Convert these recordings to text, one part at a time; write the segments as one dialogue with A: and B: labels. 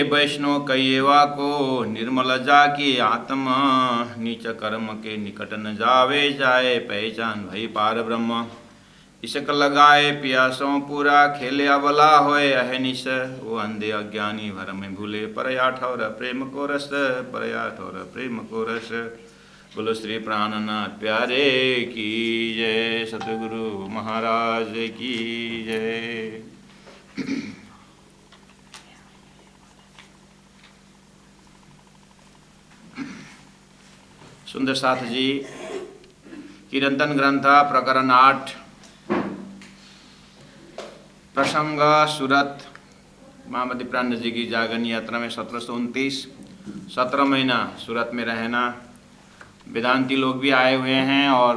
A: वैष्णव कयेवा को, निर्मल जाकी आत्मा, नीच कर्म के निकट न जावे, जाए पहचान भई पार ब्रह्म। इशक लगाए पियासों पूरा, खेले अबला होए अहनिश, वो अंधे अज्ञानी भरम में भूले, परया ठौर प्रेम को रस, परया ठौर प्रेम को रस। बोलो श्री प्राणनाथ प्यारे की जय, सतगुरु महाराज की जय। सुंदर साथ जी कीर्तन ग्रंथ प्रकरण 8 प्रसंग सूरत महामती प्राण जी की जागरण यात्रा में 1729 17 महीना सूरत में रहना। वेदांती लोग भी आए हुए हैं और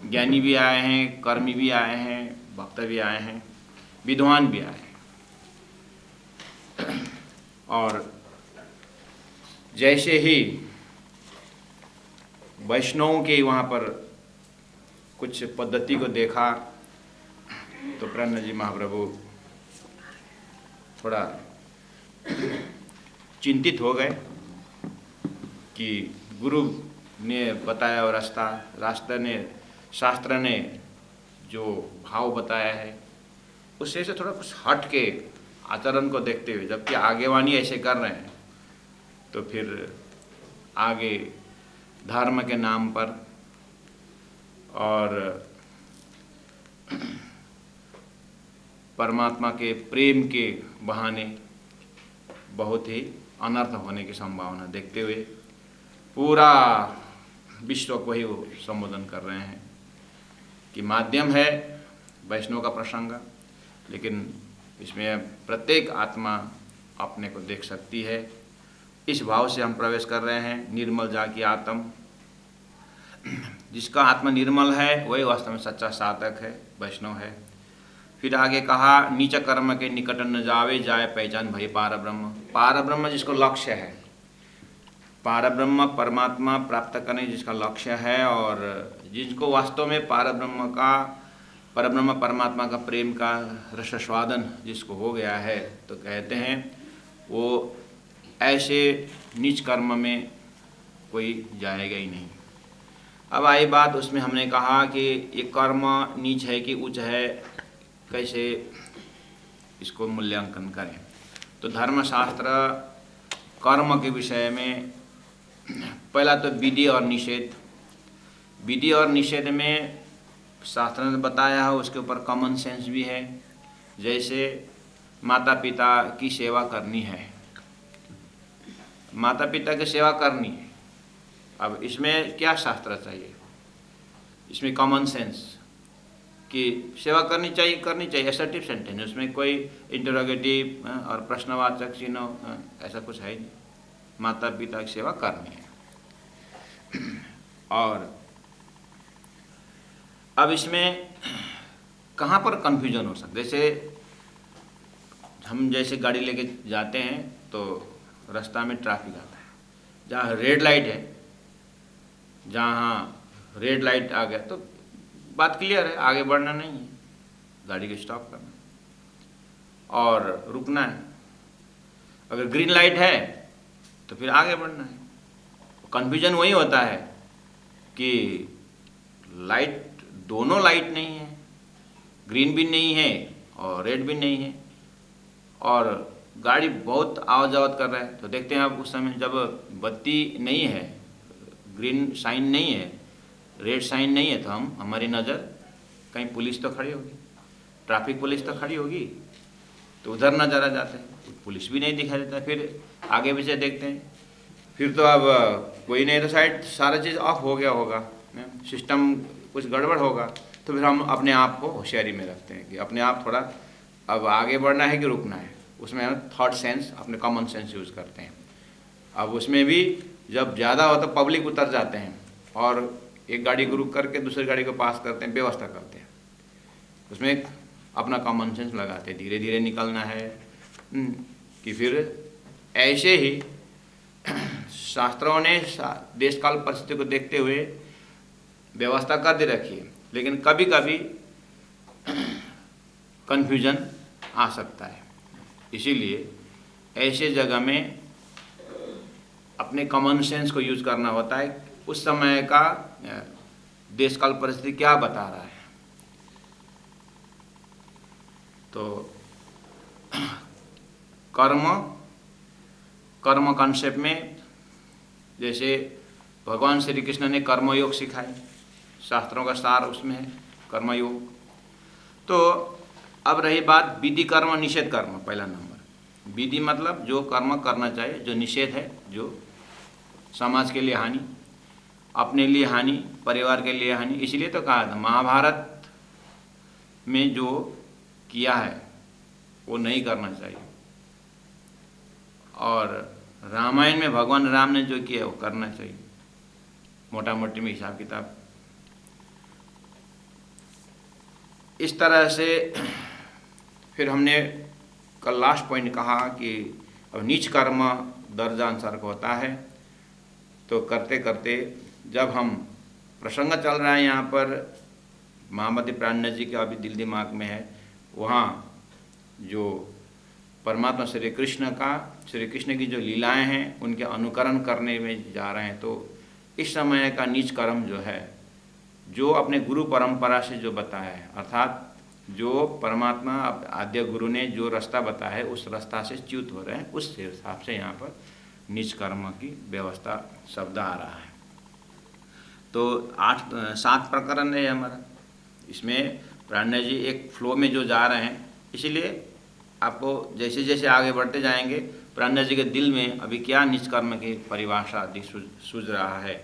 A: ज्ञानी भी आए हैं, कर्मी भी आए हैं, भक्त भी आए हैं, विद्वान भी आए हैं। और जैसे ही वैष्णवों के वहाँ पर कुछ पद्धति को देखा तो प्राण जी महाप्रभु थोड़ा चिंतित हो गए कि गुरु ने बताया और रास्ते ने, शास्त्र ने जो भाव बताया है उससे से थोड़ा कुछ हट के आचरण को देखते हुए, जबकि आगेवानी ऐसे कर रहे हैं, तो फिर आगे धर्म के नाम पर और परमात्मा के प्रेम के बहाने बहुत ही अनर्थ होने की संभावना देखते हुए पूरा विश्व को ही वो संबोधन कर रहे हैं कि माध्यम है वैष्णव का प्रसंग, लेकिन इसमें प्रत्येक आत्मा अपने को देख सकती है। इस भाव से हम प्रवेश कर रहे हैं। निर्मल जाकी आत्म, जिसका आत्मा निर्मल है वही वास्तव में सच्चा साधक है, वैष्णव है। फिर आगे कहा नीच कर्म के निकट न जावे, जाए पहचान भई पार ब्रह्म। पार ब्रह्म जिसको लक्ष्य है, पार ब्रह्म परमात्मा प्राप्त करने जिसका लक्ष्य है, और जिसको वास्तव में पार ब्रह्म परमात्मा का प्रेम का रसस्वादन जिसको हो गया है, तो कहते हैं वो ऐसे नीच कर्म में कोई जाएगा ही नहीं। अब आई बात उसमें, हमने कहा कि ये कर्म नीच है कि उच्च है, कैसे इसको मूल्यांकन करें। तो धर्मशास्त्र कर्म के विषय में पहला तो विधि और निषेध। विधि और निषेध में शास्त्र ने बताया है, उसके ऊपर कॉमन सेंस भी है। जैसे माता पिता की सेवा करनी है, माता पिता की सेवा करनी है। अब इसमें क्या शास्त्र चाहिए? इसमें कॉमन सेंस कि सेवा करनी चाहिए, असर्टिव सेंटेंस, उसमें कोई इंटरोगेटिव और प्रश्नवाचक चिन्ह ऐसा कुछ है नहीं। माता पिता की सेवा करनी है। और अब इसमें कहाँ पर कन्फ्यूजन हो सकता है? जैसे हम गाड़ी लेके जाते हैं तो रास्ता में ट्रैफिक आता है, जहाँ रेड लाइट है, जहाँ रेड लाइट आ गया तो बात क्लियर है, आगे बढ़ना नहीं है, गाड़ी को स्टॉप करना और रुकना है। अगर ग्रीन लाइट है तो फिर आगे बढ़ना है। कन्फ्यूजन वही होता है कि लाइट, दोनों लाइट नहीं है, ग्रीन भी नहीं है और रेड भी नहीं है, और गाड़ी बहुत आवत जावत कर रहा है। तो देखते हैं आप उस समय जब बत्ती नहीं है, ग्रीन साइन नहीं है, रेड साइन नहीं है, तो हमारी नज़र कहीं पुलिस तो खड़ी होगी, ट्रैफिक पुलिस तो खड़ी होगी, तो उधर नजर आ जाते हैं, पुलिस भी नहीं दिखाई देता। फिर आगे पीछे देखते हैं, फिर तो अब कोई नहीं, तो साइड सारा चीज़ ऑफ हो गया होगा, सिस्टम कुछ गड़बड़ होगा। तो फिर हम अपने आप को होशियारी में रखते हैं कि अपने आप थोड़ा अब आगे बढ़ना है कि रुकना है। उसमें हम थॉट सेंस, अपने कॉमन सेंस यूज़ करते हैं। अब उसमें भी जब ज़्यादा हो तो पब्लिक उतर जाते हैं और एक गाड़ी को रुक करके दूसरी गाड़ी को पास करते हैं, व्यवस्था करते हैं। उसमें अपना कॉमन सेंस लगाते हैं, धीरे धीरे निकलना है कि फिर ऐसे ही शास्त्रों ने देश काल परिस्थिति को देखते हुए व्यवस्था कर दे रखी है, लेकिन कभी कभी कन्फ्यूजन आ सकता है। इसीलिए ऐसे जगह में अपने कॉमन सेंस को यूज करना होता है, उस समय का देश काल परिस्थिति क्या बता रहा है। तो कर्म कॉन्सेप्ट में जैसे भगवान श्री कृष्ण ने कर्मयोग सिखाए, शास्त्रों का सार उसमें है कर्मयोग। तो अब रही बात विधि कर्म निषेध कर्म। पहला नंबर विधि मतलब जो कर्म करना चाहिए, जो निषेध है, जो समाज के लिए हानि, अपने लिए हानि, परिवार के लिए हानि। इसलिए तो कहा था महाभारत में जो किया है वो नहीं करना चाहिए, और रामायण में भगवान राम ने जो किया वो करना चाहिए, मोटा मोटी में हिसाब किताब। इस तरह से फिर हमने कल लास्ट पॉइंट कहा कि अब नीच कर्म दर्जानुसार का होता है। तो करते करते जब हम प्रसंग चल रहा है यहाँ पर महामती प्राणनाथ जी का अभी दिल दिमाग में है, वहाँ जो परमात्मा श्री कृष्ण की जो लीलाएं हैं उनके अनुकरण करने में जा रहे हैं। तो इस समय का नीच कर्म जो है, जो अपने गुरु परंपरा से जो बताया है, अर्थात जो परमात्मा आद्य गुरु ने जो रास्ता बताया है उस रास्ता से च्युत हो रहे हैं, उस हिसाब से यहाँ पर नीच कर्म की व्यवस्था शब्द आ रहा है। तो 7 प्रकरण है हमारा, इसमें प्राणनाथ जी एक फ्लो में जो जा रहे हैं, इसीलिए आपको जैसे जैसे आगे बढ़ते जाएंगे प्राणनाथ जी के दिल में अभी क्या नीच कर्म की परिभाषा आदि सूझ रहा है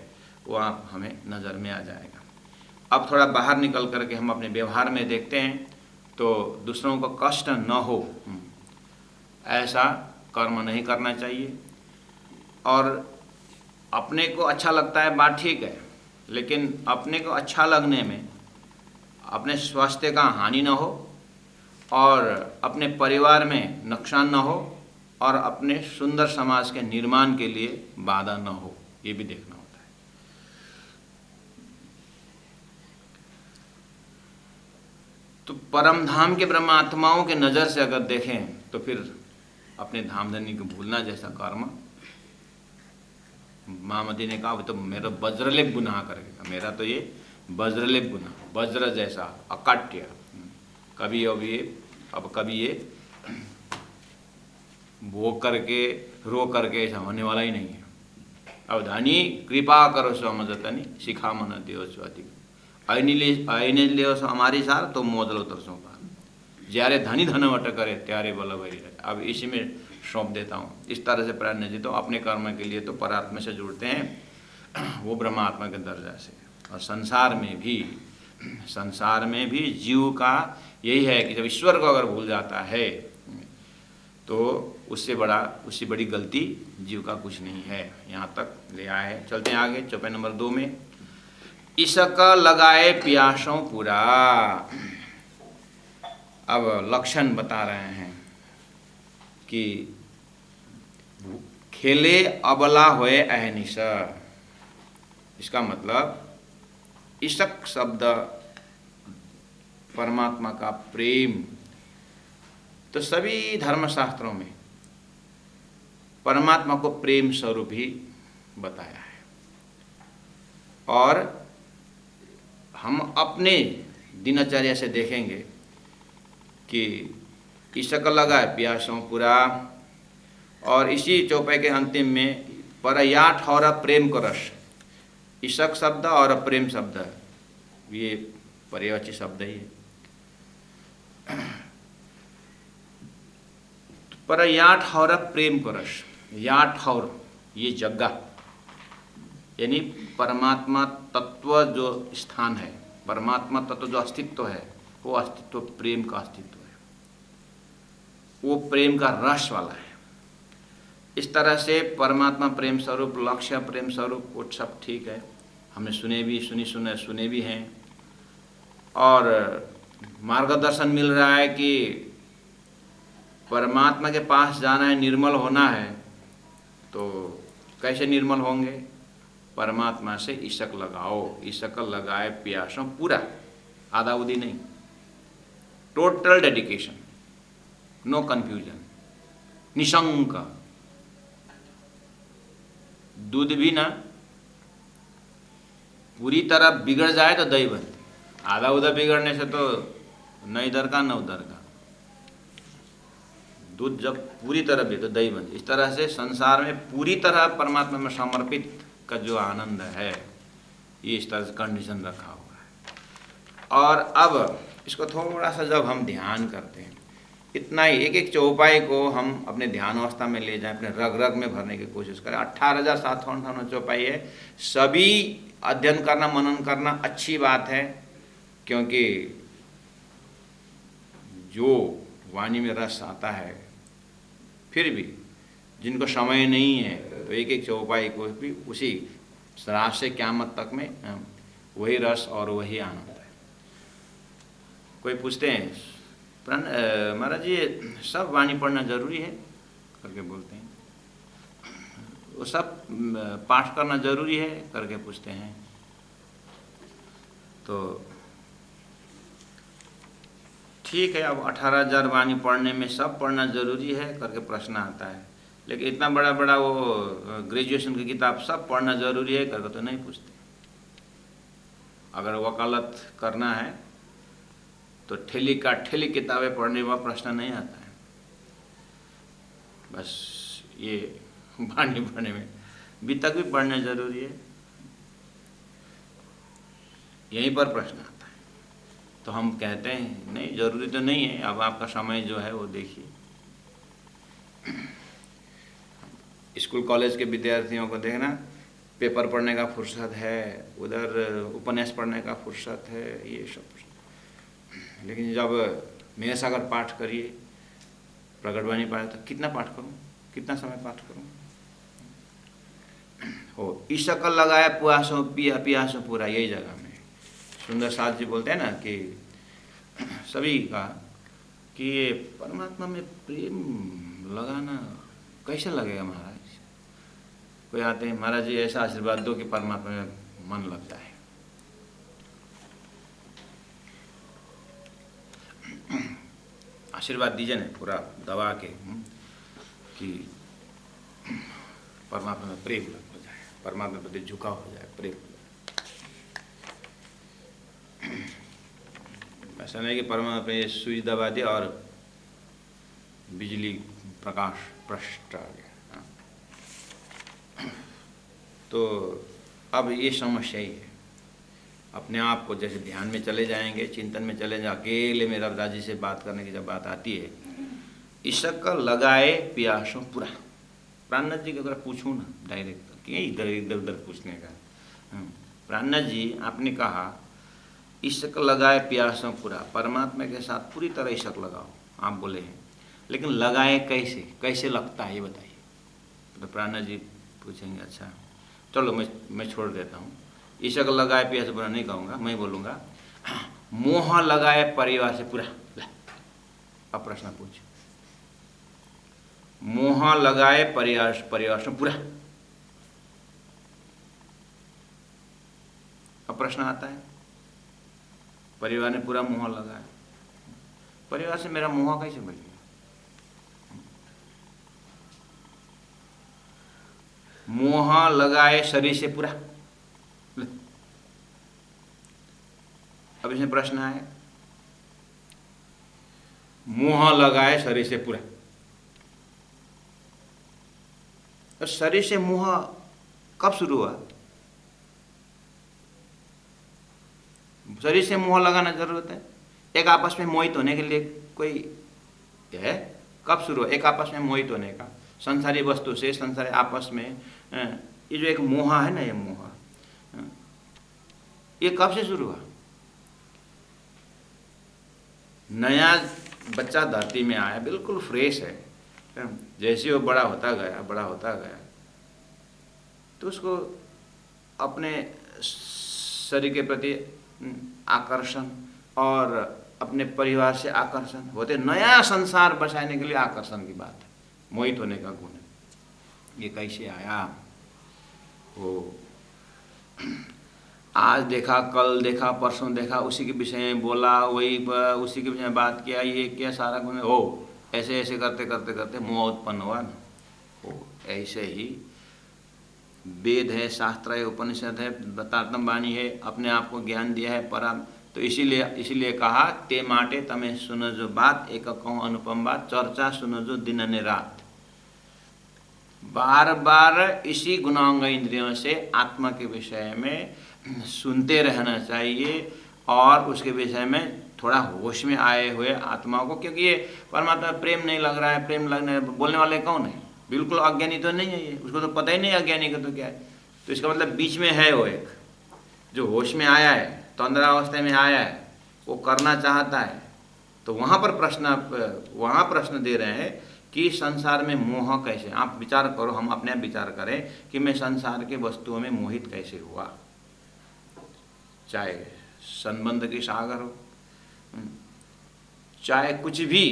A: वो आप हमें नज़र में आ जाएगा। अब थोड़ा बाहर निकल करके हम अपने व्यवहार में देखते हैं, तो दूसरों को कष्ट न हो ऐसा कर्म नहीं करना चाहिए। और अपने को अच्छा लगता है बात ठीक है, लेकिन अपने को अच्छा लगने में अपने स्वास्थ्य का हानि न हो, और अपने परिवार में नुकसान न हो, और अपने सुंदर समाज के निर्माण के लिए बाधा न हो, ये भी देखना होता है। तो परम धाम के ब्रह्म आत्माओं के नज़र से अगर देखें तो फिर अपने धाम धनी को भूलना जैसा कर्म, महामती ने कहा तो मेरा वज्रलेप गुनाह करेगा, मेरा तो ये वज्रलेप गुनाह, वज्र जैसा अकाट्य, कभी अब कभी ये भोग करके रो करके ऐसा होने वाला ही नहीं है। अब धनी कृपा करो समझतनी शिखा मन देव स्वाति आईने ले हमारी सार तो मोदलो तरसों पार, જ્યારે धनी धनवट करे त्यारे बल भरी रहे। अब इसी में सौंप देता हूँ। इस तरह से प्राणनाथ जी तो अपने कर्म के लिए तो परात्मा से जुड़ते हैं, वो ब्रह्मात्मा के दर्जा से। और संसार में भी जीव का यही है कि जब ईश्वर को अगर भूल जाता है तो उससे बड़ी गलती जीव का कुछ नहीं है। यहाँ तक ले आए, चलते हैं आगे चौपाई नंबर 2 में। इसक लगाए प्यासों पूरा। अब लक्षण बता रहे हैं कि खेले अबला होए अहनिश। इसका मतलब इशक शब्द परमात्मा का प्रेम, तो सभी धर्मशास्त्रों में परमात्मा को प्रेम स्वरूप ही बताया है। और हम अपने दिनचर्या से देखेंगे कि इशक लगाए प्यासों पूरा, और इसी चौपाई के अंतिम में परया ठौर प्रेम को रस। इशक शब्द और प्रेम शब्द ये पर्यायवाची शब्द ही है। पर या ठौर प्रेम को रस, या ठौर ये जगह, यानी परमात्मा तत्व जो स्थान है, परमात्मा तत्व जो अस्तित्व है, वो अस्तित्व प्रेम का अस्तित्व है, वो प्रेम का रस वाला है। इस तरह से परमात्मा प्रेम स्वरूप, लक्ष्य प्रेम स्वरूप, वो सब ठीक है, हमने सुने भी हैं। और मार्गदर्शन मिल रहा है कि परमात्मा के पास जाना है, निर्मल होना है, तो कैसे निर्मल होंगे? परमात्मा से इशक लगाओ, इशक लगाए प्यासों पूरा, आधा उदी नहीं, टोटल डेडिकेशन, नो कन्फ्यूजन। निशंक। दूध भी ना पूरी तरह बिगड़ जाए तो दही बनती, आधा उधर बिगड़ने से तो न इधर का न उधर का। दूध जब पूरी तरह भी तो दही बनती। इस तरह से संसार में पूरी तरह परमात्मा में समर्पित का जो आनंद है, ये इस तरह से कंडीशन रखा हुआ है। और अब इसको थोड़ा सा जब हम ध्यान करते हैं, इतना ही एक एक चौपाई को हम अपने ध्यान अवस्था में ले जाएं, अपने रग रग में भरने की कोशिश करें। 18,758 चौपाई है। सभी अध्ययन करना, मनन करना अच्छी बात है, क्योंकि जो वाणी में रस आता है, फिर भी जिनको समय नहीं है तो एक एक चौपाई को भी उसी रात से क़यामत तक में वही रस और वही आनंद है। कोई पूछते हैं महाराज जी सब वाणी पढ़ना जरूरी है करके बोलते हैं, वो सब पाठ करना जरूरी है करके पूछते हैं। तो ठीक है, अब 18,000 वाणी पढ़ने में सब पढ़ना जरूरी है करके प्रश्न आता है, लेकिन इतना बड़ा बड़ा वो ग्रेजुएशन की किताब सब पढ़ना जरूरी है करके तो नहीं पूछते। अगर वकालत करना है तो ठेली का ठेली किताबें पढ़ने का प्रश्न नहीं आता है। बस ये वाणी पढ़ने में भी तक भी पढ़ना जरूरी है, यहीं पर प्रश्न आता है। तो हम कहते हैं नहीं जरूरी तो नहीं है, अब आपका समय जो है वो देखिए। स्कूल कॉलेज के विद्यार्थियों को देखना, पेपर पढ़ने का फुर्सत है, उधर उपन्यास पढ़ने का फुर्सत है, ये सब। लेकिन जब मेरे सागर पाठ करिए, प्रकटवाणी पाठ, तो कितना पाठ करूं, कितना समय पाठ करूं? हो ईशक लगाए पुआसों पिया पियासों पूरा, यही जगह में सुंदर साथ जी बोलते हैं ना कि सभी का कि ये परमात्मा में प्रेम लगाना कैसे लगेगा महाराज? कोई आते हैं, महाराज जी ऐसा आशीर्वाद दो कि परमात्मा में मन लगता है। आशीर्वाद दीजिए ना पूरा दबा के कि परमात्मा में प्रेम लग हो जाए, परमात्मा प्रति झुकाव हो जाए, प्रेम हो जाए। ऐसा नहीं कि परमात्मा पे सुई दबा दिया और बिजली प्रकाश प्रष्ट आ गया। तो अब ये समस्या ही है। अपने आप को जैसे ध्यान में चले जाएंगे, चिंतन में चले जाए, अकेले में रविदास जी से बात करने की जब बात आती है, ईशक लगाए प्यासों पूरा। प्राणनाथ जी को अगर पूछूँ ना डायरेक्ट, क्या इधर इधर उधर पूछने का। प्राणनाथ जी आपने कहा ईशक लगाए प्यासों पूरा, परमात्मा के साथ पूरी तरह ईशक लगाओ, आप बोले हैं, लेकिन लगाए कैसे, कैसे लगता है ये बताइए। तो प्राणनाथ जी पूछेंगे अच्छा चलो मैं छोड़ देता हूँ, ईशक लगाए प्यास पूरा नहीं कहूँगा, मैं बोलूँगा मोह लगाए परिवार से पूरा। अब प्रश्न पूछ, मोह लगाए परिवार से पूरा। अब प्रश्न आता है, परिवार ने पूरा मोह लगाया, परिवार से मेरा मोह कैसे बच गया? मोह लगाए शरीर से पूरा। अब इसमें प्रश्न है, मोह लगाए शरीर से पूरा। तो शरीर से मोह कब शुरू हुआ? शरीर से मोह लगाना जरूरत है, एक आपस में मोहित होने के लिए कोई है? कब शुरू हुआ एक आपस में मोहित होने का? संसारी वस्तु से, संसारी आपस में ये जो एक मोह है ना, ये मोह ये कब से शुरू हुआ? नया बच्चा धरती में आया, बिल्कुल फ्रेश है, जैसे वो बड़ा होता गया तो उसको अपने शरीर के प्रति आकर्षण और अपने परिवार से आकर्षण होते, नया संसार बसाने के लिए आकर्षण की बात है, मोहित होने का गुण है। ये कैसे आया? वो आज देखा, कल देखा, परसों देखा, उसी के विषय में बोला, वही उसी के विषय में बात किया, ये क्या सारा गुण है? हो ऐसे ऐसे करते करते करते मोह उत्पन्न हुआ ना। वो ऐसे ही वेद है, शास्त्र है, उपनिषद है, तारतम वाणी है, अपने आप को ज्ञान दिया है परम। तो इसीलिए कहा ते माटे तमें सुनो जो बात एक कहूँ अनुपम बात, चर्चा सुनो जो दिन ने रात। बार बार इसी गुणांग इंद्रियों से आत्मा के विषय में सुनते रहना चाहिए और उसके विषय में थोड़ा होश में आए हुए आत्मा को, क्योंकि ये परमात्मा प्रेम नहीं लग रहा है, प्रेम लगने बोलने वाले कौन है? बिल्कुल अज्ञानी तो नहीं है ये, उसको तो पता ही नहीं अज्ञानी का तो क्या है। तो इसका मतलब बीच में है वो एक जो होश में आया है, तंद्रावस्था में आया है, वो करना चाहता है। तो वहाँ प्रश्न दे रहे हैं कि संसार में मोह कैसे, आप विचार करो, हम अपने आप विचार करें कि मैं संसार के वस्तुओं में मोहित कैसे हुआ। चाहे संबंध की सागर हो, चाहे कुछ भी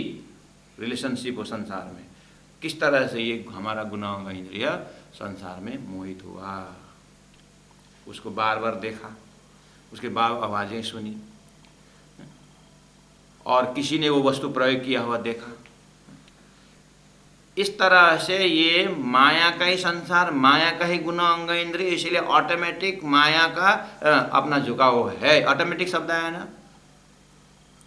A: रिलेशनशिप हो संसार में, किस तरह से ये हमारा गुणांग इंद्रिय संसार में मोहित हुआ। उसको बार बार देखा, उसके बाद आवाज़ें सुनी और किसी ने वो वस्तु प्रयोग किया हुआ देखा। इस तरह से ये माया का ही संसार, माया का ही गुणांग इंद्रिय, इसलिए ऑटोमेटिक माया का अपना झुकाव है। ऑटोमेटिक शब्द है ना,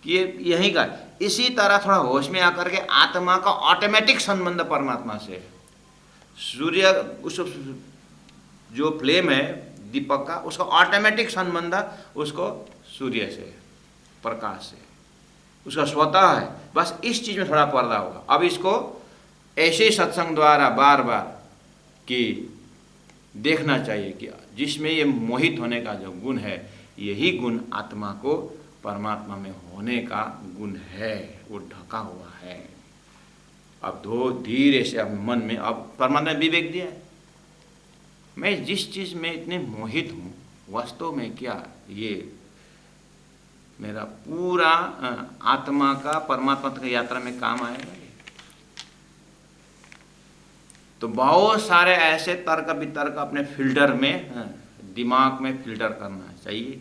A: ये यही का। इसी तरह थोड़ा होश में आकर के आत्मा का ऑटोमेटिक संबंध परमात्मा से है। सूर्य उस जो फ्लेम है दीपक का, उसका ऑटोमेटिक संबंध उसको सूर्य से, प्रकाश से, उसका स्वतः है। बस इस चीज में थोड़ा पर्दा होगा। अब इसको ऐसे सत्संग द्वारा बार बार कि देखना चाहिए कि जिसमें ये मोहित होने का जो गुण है, यही गुण आत्मा को परमात्मा में होने का गुण है, वो ढका हुआ है। अब धीरे से अब मन में, अब परमात्मा ने विवेक दिया है, मैं जिस चीज में इतने मोहित हूँ वास्तव में क्या ये मेरा पूरा आत्मा का परमात्मा की यात्रा में काम आएगा। तो बहुत सारे ऐसे तर्क वितर्क अपने फिल्टर में, दिमाग में फिल्टर करना चाहिए।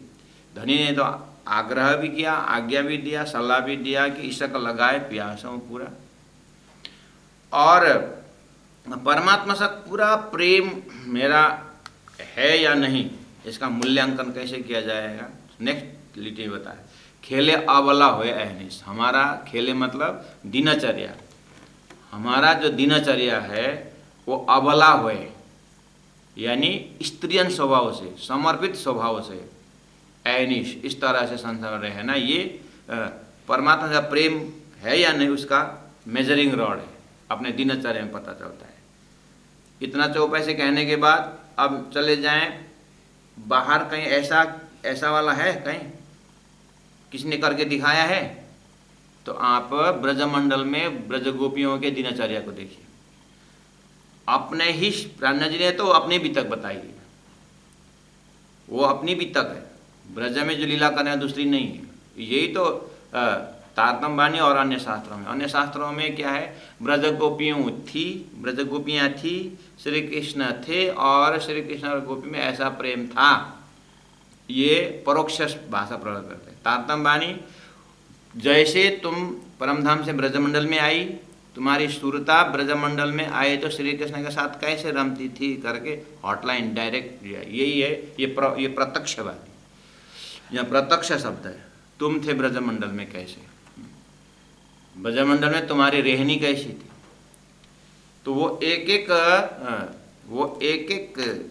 A: धनी ने तो आग्रह भी किया, आज्ञा भी दिया, सलाह भी दिया कि इसका लगाए प्यासों पूरा। और परमात्मा से पूरा प्रेम मेरा है या नहीं, इसका मूल्यांकन कैसे किया जाएगा। नेक्स्ट लिटी बताए, खेले अबला होए अहनिश। हमारा खेले मतलब दिनचर्या, हमारा जो दिनचर्या है वो अबला होए, यानी स्त्रियन स्वभाव से, समर्पित स्वभाव से, अहनिश, इस तरह से संसार रहे ना। ये परमात्मा का प्रेम है या नहीं, उसका मेजरिंग रॉड है, अपने दिनचर्या में पता चलता है। इतना चौपाई से कहने के बाद अब चले जाएं बाहर, कहीं ऐसा वाला है, कहीं किसी ने करके दिखाया है? तो आप ब्रजमंडल में ब्रज गोपियों के दिनचर्या को देखिए। अपने ही प्राण जी ने तो अपनी भी तक बताई है, वो अपनी भी तक है। ब्रज में जो लीला करना है दूसरी नहीं है। यही तो तारतम वाणी और अन्य शास्त्रों में क्या है, ब्रज गोपियाँ थी, श्री कृष्ण थे और श्री कृष्ण और गोपी में ऐसा प्रेम था। ये परोक्ष भाषा प्रयोग करते हैं। तारतम वाणी, जैसे तुम परमधाम से ब्रजमंडल में आई, तुम्हारी सुरता ब्रजमंडल में आए तो श्री कृष्ण के साथ कैसे रमती थी करके हॉटलाइन डायरेक्ट दिया। यही है, ये प्रत्यक्ष बात, यहाँ प्रत्यक्ष शब्द है। तुम थे ब्रजमंडल में कैसे, ब्रजमंडल में तुम्हारी रहनी कैसी थी। तो वो एक एक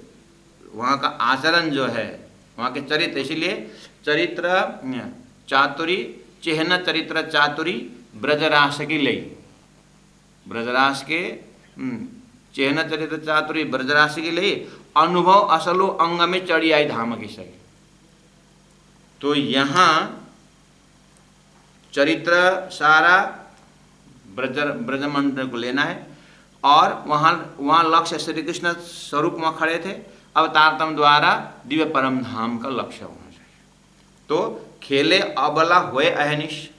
A: वहाँ का आचरण जो है, वहाँ के चरित्र, इसीलिए चरित्र चातुरी चिह्न चरित्र चातुरी ब्रजरास की लई, ब्रजरास के चिह्न चरित्र चातुरी ब्रजरास की लई, अनुभव असलो अंग में चढ़ी आई धाम की सही। तो यहाँ चरित्र सारा ब्रजमंडल को लेना है और वहाँ लक्ष्य श्री कृष्ण स्वरूप में खड़े थे। अब तारतम द्वारा दिव्य परम धाम का लक्ष्य होना चाहिए। तो खेले अबला हुए अहनिश,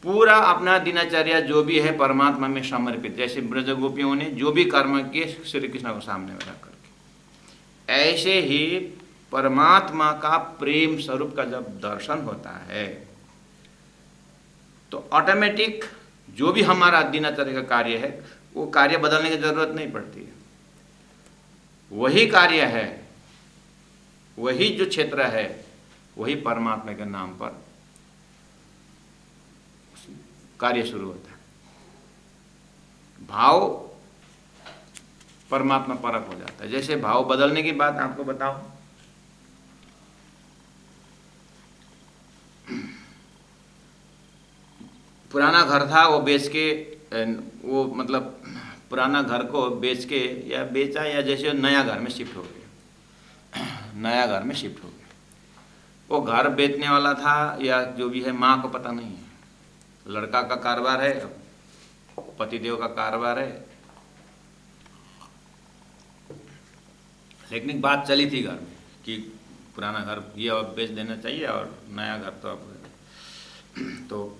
A: पूरा अपना दिनचर्या जो भी है परमात्मा में समर्पित, जैसे ब्रज गोपियों ने जो भी कर्म किए श्री कृष्ण को सामने में रख करके, ऐसे ही परमात्मा का प्रेम स्वरूप का जब दर्शन होता है तो ऑटोमेटिक जो भी हमारा दिनचर्या का कार्य है वो कार्य बदलने की जरूरत नहीं पड़ती है। वही कार्य है, वही जो क्षेत्र है, वही परमात्मा के नाम पर कार्य शुरू होता है। भाव परमात्मा परक हो जाता है। जैसे भाव बदलने की बात आपको बताऊं, पुराना घर था, वो बेच के, वो मतलब पुराना घर को बेच के या बेचा, या जैसे नया घर में शिफ्ट हो गया, नया घर में शिफ्ट हो गया। वो घर बेचने वाला था या जो भी है, माँ को पता नहीं है। लड़का का कारोबार है, पतिदेव का कारोबार है, लेकिन बात चली थी घर में कि पुराना घर ये अब बेच देना चाहिए और नया घर तो अब, तो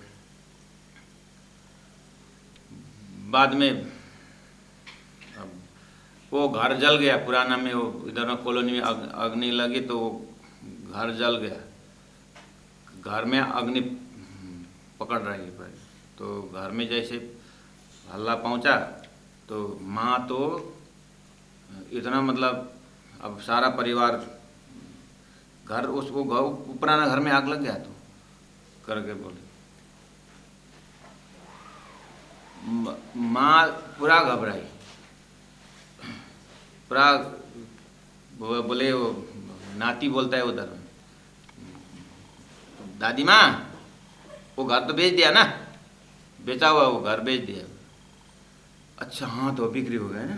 A: बाद में अब वो घर जल गया पुराना में, वो इधर में कॉलोनी में अग्नि लगी तो घर जल गया। घर में अग्नि पकड़ रही है, तो घर में जैसे हल्ला पहुंचा तो माँ तो इतना मतलब अब सारा परिवार, घर उसको पुराना घर में आग लग गया तो करके बोले, माँ पूरा घबराई, पूरा बोले, वो नाती बोलता है उधर, दादी माँ वो घर तो बेच दिया ना, बेचा हुआ वो घर बेच दिया। अच्छा हाँ, तो बिक्री हो गया ना।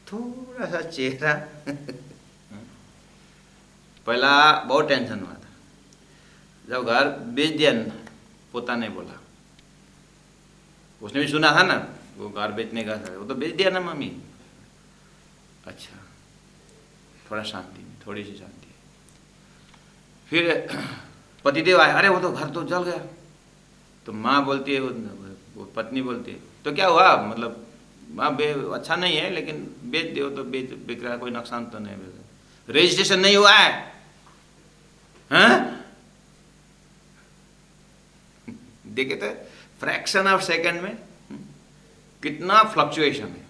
A: थोड़ा सा चेहरा पहला बहुत टेंशन हुआ था, जब घर बेच दिया ना, पोता ने बोला, उसने भी सुना था ना वो घर बेचने का था, वो तो बेच दिया ना मम्मी। अच्छा, थोड़ा शांति, थोड़ी सी शांति। फिर पतिदेव आए, अरे वो तो घर तो जल गया। तो माँ बोलती है, वो पत्नी बोलती है, तो क्या हुआ, मतलब माँ अच्छा नहीं है लेकिन बेच दो तो बिक रहा है, कोई नुकसान तो नहीं, रजिस्ट्रेशन नहीं हुआ है, हाँ? देखे तो फ्रैक्शन ऑफ सेकंड में कितना फ्लक्चुएशन है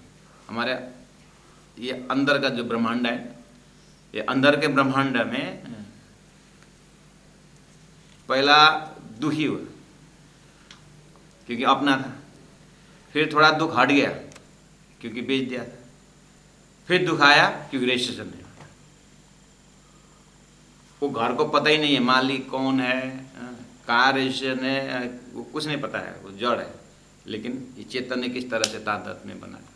A: हमारे ये अंदर का जो ब्रह्मांड है। ये अंदर के ब्रह्मांड में पहला दुखी हुआ क्योंकि अपना था, फिर थोड़ा दुख हट गया क्योंकि बेच दिया था, फिर दुख आया क्योंकि रजिस्ट्रेशन नहीं। वो घर को पता ही नहीं है मालिक कौन है, कहाँ रजिस्ट्रेशन है, वो कुछ नहीं पता है, वो जड़ है। लेकिन ये चेतन किस तरह से तादाद में बना है,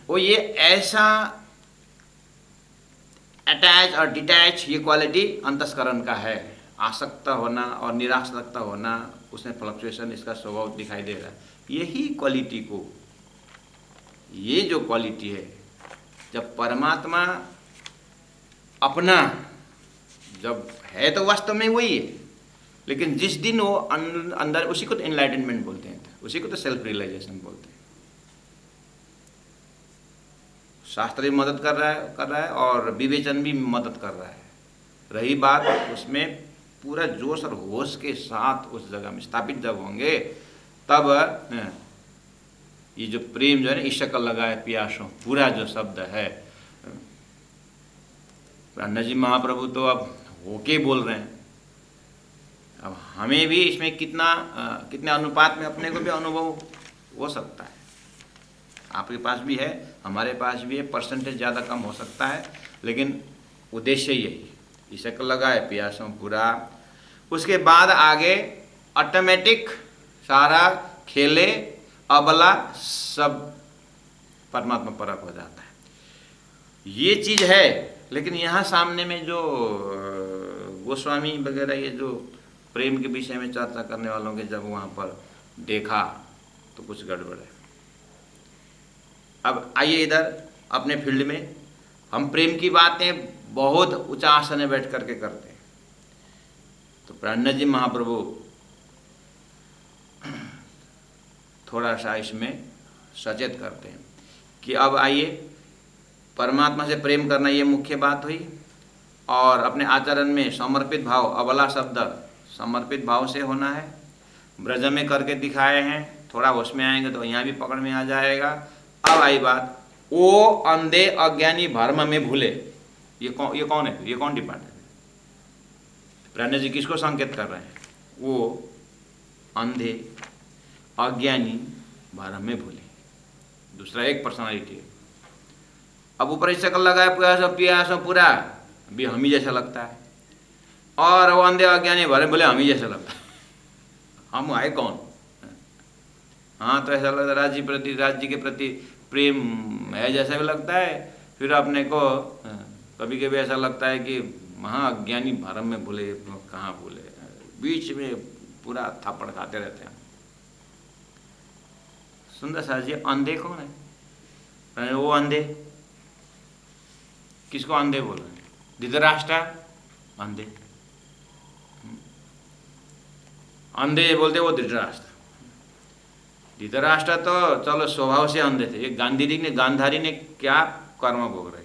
A: वो ये ऐसा अटैच और डिटैच, ये क्वालिटी अंतस्करण का है। आसक्त होना और निरासक्त होना, उसमें फ्लक्चुएशन, इसका स्वभाव दिखाई दे रहा है। यही क्वालिटी को, ये जो क्वालिटी है, जब परमात्मा अपना जब है तो वास्तव में वही है, लेकिन जिस दिन वो अंदर, उसी को तो एनलाइटनमेंट बोलते हैं, उसी को तो सेल्फ रियलाइजेशन बोलते हैं। शास्त्र भी मदद कर रहा है और विवेचन भी मदद कर रहा है। रही बात उसमें पूरा जोश और होश के साथ उस जगह में स्थापित जब होंगे, तब ये जो प्रेम जो है ना, इश्क लगाए प्यासों, पूरा जो शब्द है, अन्ना जी महाप्रभु तो अब होके बोल रहे हैं। अब हमें भी इसमें कितने अनुपात में अपने को भी अनुभव हो सकता है। आपके पास भी है, हमारे पास भी है, परसेंटेज ज़्यादा कम हो सकता है, लेकिन उद्देश्य यही, इश्क लगाए प्यासों पूरा। उसके बाद आगे ऑटोमेटिक सारा खेले अबला सब परमात्मा परक हो जाता है। ये चीज़ है। लेकिन यहाँ सामने में जो गोस्वामी वगैरह ये जो प्रेम के विषय में चर्चा करने वालों के जब वहाँ पर देखा तो कुछ गड़बड़ है। अब आइए इधर अपने फील्ड में, हम प्रेम की बातें बहुत ऊंचा आसन में बैठ करके करते हैं। तो प्राणनाथ जी महाप्रभु थोड़ा सा इसमें सचेत करते हैं कि अब आइए, परमात्मा से प्रेम करना ये मुख्य बात हुई, और अपने आचरण में समर्पित भाव, अबला शब्द समर्पित भाव से होना है। ब्रज में करके दिखाए हैं, थोड़ा होश में आएंगे तो यहाँ भी पकड़ में आ जाएगा। अब आई बात, वो अंधे अज्ञानी भर्म में भूले, ये कौन है? ये कौन डिपार्ट है? प्रणय जी किसको संकेत कर रहे हैं? वो अंधे अज्ञानी भर्म में भूले, दूसरा एक पर्सनालिटी है। अब ऊपर शक्ल लगाया पियासों पूरा भी हम ही जैसा लगता है, और वो अंधे अज्ञानी भरे बोले हम ही जैसा लगता है। हम आए कौन? हाँ, तो ऐसा लगता है राज्य के प्रति प्रेम है जैसा भी लगता है। फिर अपने को कभी कभी ऐसा लगता है कि महाअज्ञानी भरम में भूले, कहाँ भूले, बीच में पूरा थापड़ खाते रहते हैं। सुंदर साहब जी, अंधे कौन है? वो अंधे, किसको अंधे बोल रहे हैं? धृतराष्ट्र अंधे, अंधे बोलते वो धृतराष्ट्र। धृतराष्ट्र तो चलो स्वभाव से अंधे थे, एक गांधारी ने क्या कर्म भोग रहे।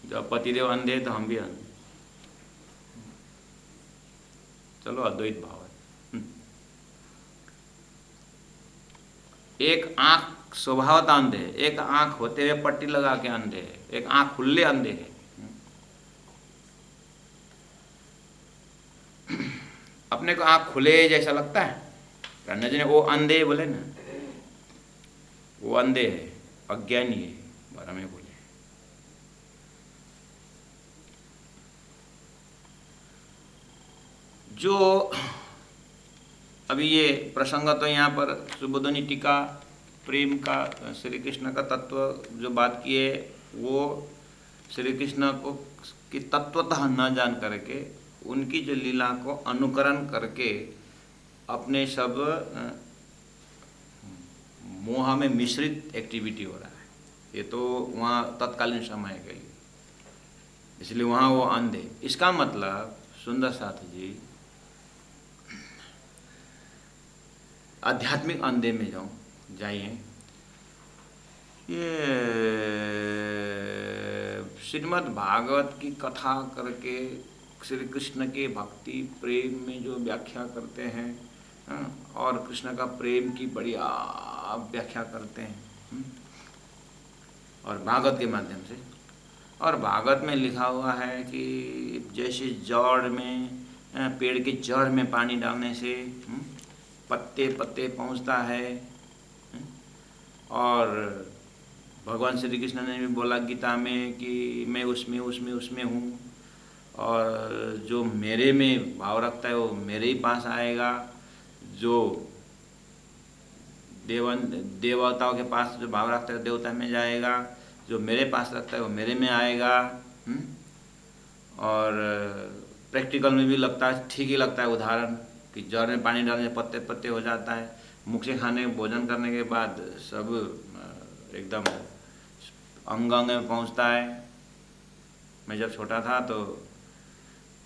A: जब पतिदेव अंधे तो हम भी अंधे। चलो अद्वैत भाव है। एक आंख स्वभावतः अंधे है, एक आंख होते हुए पट्टी लगा के अंधे है, एक आंख खुले अंधे है। अपने को आंख खुले जैसा लगता है। कहना जी ने वो अंधे बोले ना, वो अंधे है, अज्ञानी है, भरम में बोले। जो अभी ये प्रसंग तो यहाँ पर सुबोधनी टीका प्रेम का, श्री कृष्ण का तत्व जो बात की है, वो श्री कृष्ण को की तत्वतः न जान करके उनकी जो लीला को अनुकरण करके अपने सब मोह में मिश्रित एक्टिविटी हो रहा है। ये तो वहाँ तत्कालीन समय के लिए, इसलिए वहाँ वो अंधे। इसका मतलब सुंदर साथ जी, आध्यात्मिक अंधे में जाइए। ये श्रीमद् भागवत की कथा करके श्री कृष्ण के भक्ति प्रेम में जो व्याख्या करते हैं, और कृष्ण का प्रेम की बढ़िया व्याख्या करते हैं, और भागवत के माध्यम से। और भागवत में लिखा हुआ है कि जैसे जड़ में, पेड़ के जड़ में पानी डालने से पत्ते पत्ते पहुँचता है, और भगवान श्री कृष्ण ने भी बोला गीता में कि मैं उसमें हूँ, और जो मेरे में भाव रखता है वो मेरे ही पास आएगा, जो देवताओं के पास जो भाव रखता है देवता में जाएगा, जो मेरे पास रखता है वो मेरे में आएगा। और प्रैक्टिकल में भी लगता है, ठीक ही लगता है उदाहरण कि जड़ में पानी डालने से पत्ते पत्ते हो जाता है। मुख से खाने भोजन करने के बाद सब एकदम अंग अंग में पहुँचता है। मैं जब छोटा था तो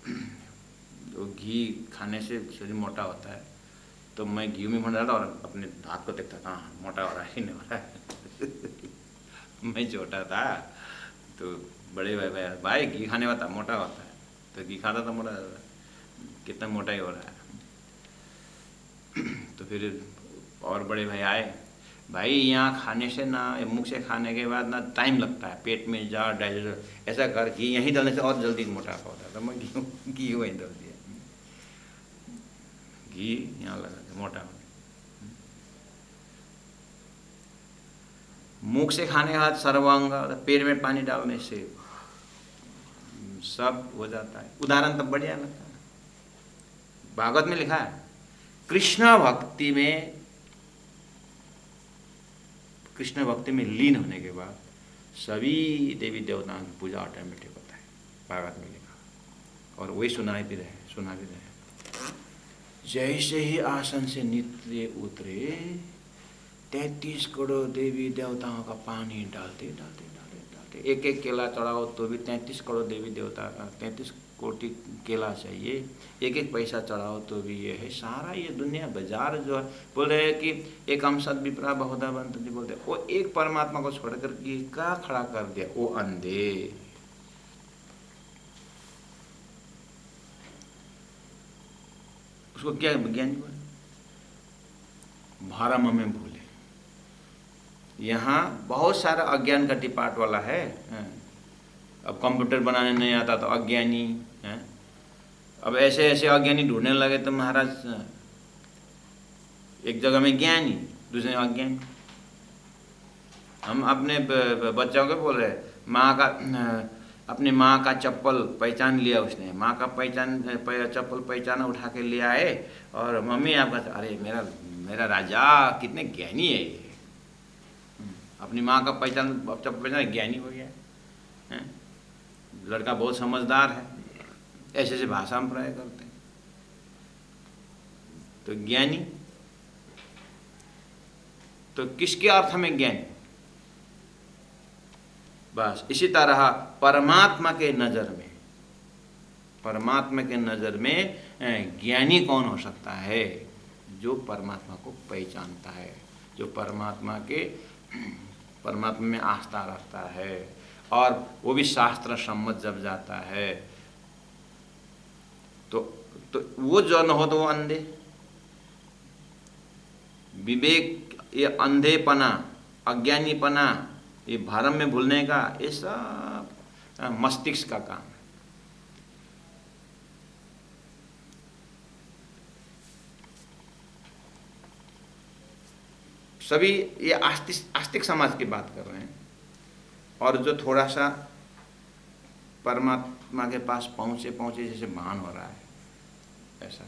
A: घी खाने से शरीर मोटा होता है, तो मैं घी में भर था और अपने हाथ को देखता था, मोटा हो रहा है कि नहीं हो रहा है। मैं छोटा था तो बड़े भाई घी खाने वाला मोटा होता है, तो घी खाता था मोटा, कितना मोटा ही हो रहा है। तो फिर और बड़े भाई आए, भाई यहाँ खाने से ना, मुख से खाने के बाद ना टाइम लगता है, पेट में जा डाइजेस्ट, ऐसा कर घी यहीं डालने से और जल्दी मोटापा होता है। तो मैं घी वहीं डाल दिया, घी यहाँ लगा मोटा। मुख से खाने के बाद सर्वांग, पेट में पानी डालने से सब हो जाता है। उदाहरण तब बढ़िया लगता है। भागवत में लिखा है कृष्ण भक्ति में लीन होने के बाद सभी देवी देवताओं की पूजा ऑटोमेटिक होता है, भागवत में लिखा। और वही सुना भी रहे। जैसे ही आसन से नित्य उतरे 33 करोड़ देवी देवताओं का पानी डालते एक एक केला चढ़ाओ तो भी 33 करोड़ देवी देवता का 33 कोटि केला चाहिए, एक एक पैसा चढ़ाओ तो भी ये है। सारा ये दुनिया बाजार जो है, बोल रहे हैं कि एक सद विप्रा बहुधा बंत जी बोलते, वो एक परमात्मा को छोड़कर के क्या खड़ा कर दिया, वो अंधे। उसको क्या ज्ञानी बोले? भरम में भूले। यहाँ बहुत सारा अज्ञान का टिपाट वाला है। अब कंप्यूटर बनाने नहीं आता तो अज्ञानी है। अब ऐसे ऐसे अज्ञानी ढूंढने लगे तो महाराज एक जगह में ज्ञानी, दूसरे में अज्ञानी। हम अपने बच्चों को बोल रहे, माँ का अपनी माँ का चप्पल पहचान लिया उसने, माँ का चप्पल पहचाना, उठा के ले आए और मम्मी आपका, अरे मेरा राजा कितने ज्ञानी है ये। अपनी माँ का चप्पल पहचान, ज्ञानी हो गया है। लड़का बहुत समझदार है, ऐसे ऐसे भाषा में प्रयोग करते हैं। तो ज्ञानी तो किसके अर्थ में ज्ञानी? बस इसी तरह परमात्मा के नज़र में, परमात्मा के नज़र में ज्ञानी कौन हो सकता है? जो परमात्मा को पहचानता है, जो परमात्मा में आस्था रखता है, और वो भी शास्त्र सम्मत जब जाता है तो वो जो न हो तो वो अंधे। विवेक, ये अंधेपना, अज्ञानीपना, ये भरम में भूलने का, ये सब मस्तिष्क का काम है। सभी ये आस्तिक समाज की बात कर रहे हैं, और जो थोड़ा सा परमात्मा के पास पहुंचे जैसे भान हो रहा है ऐसा।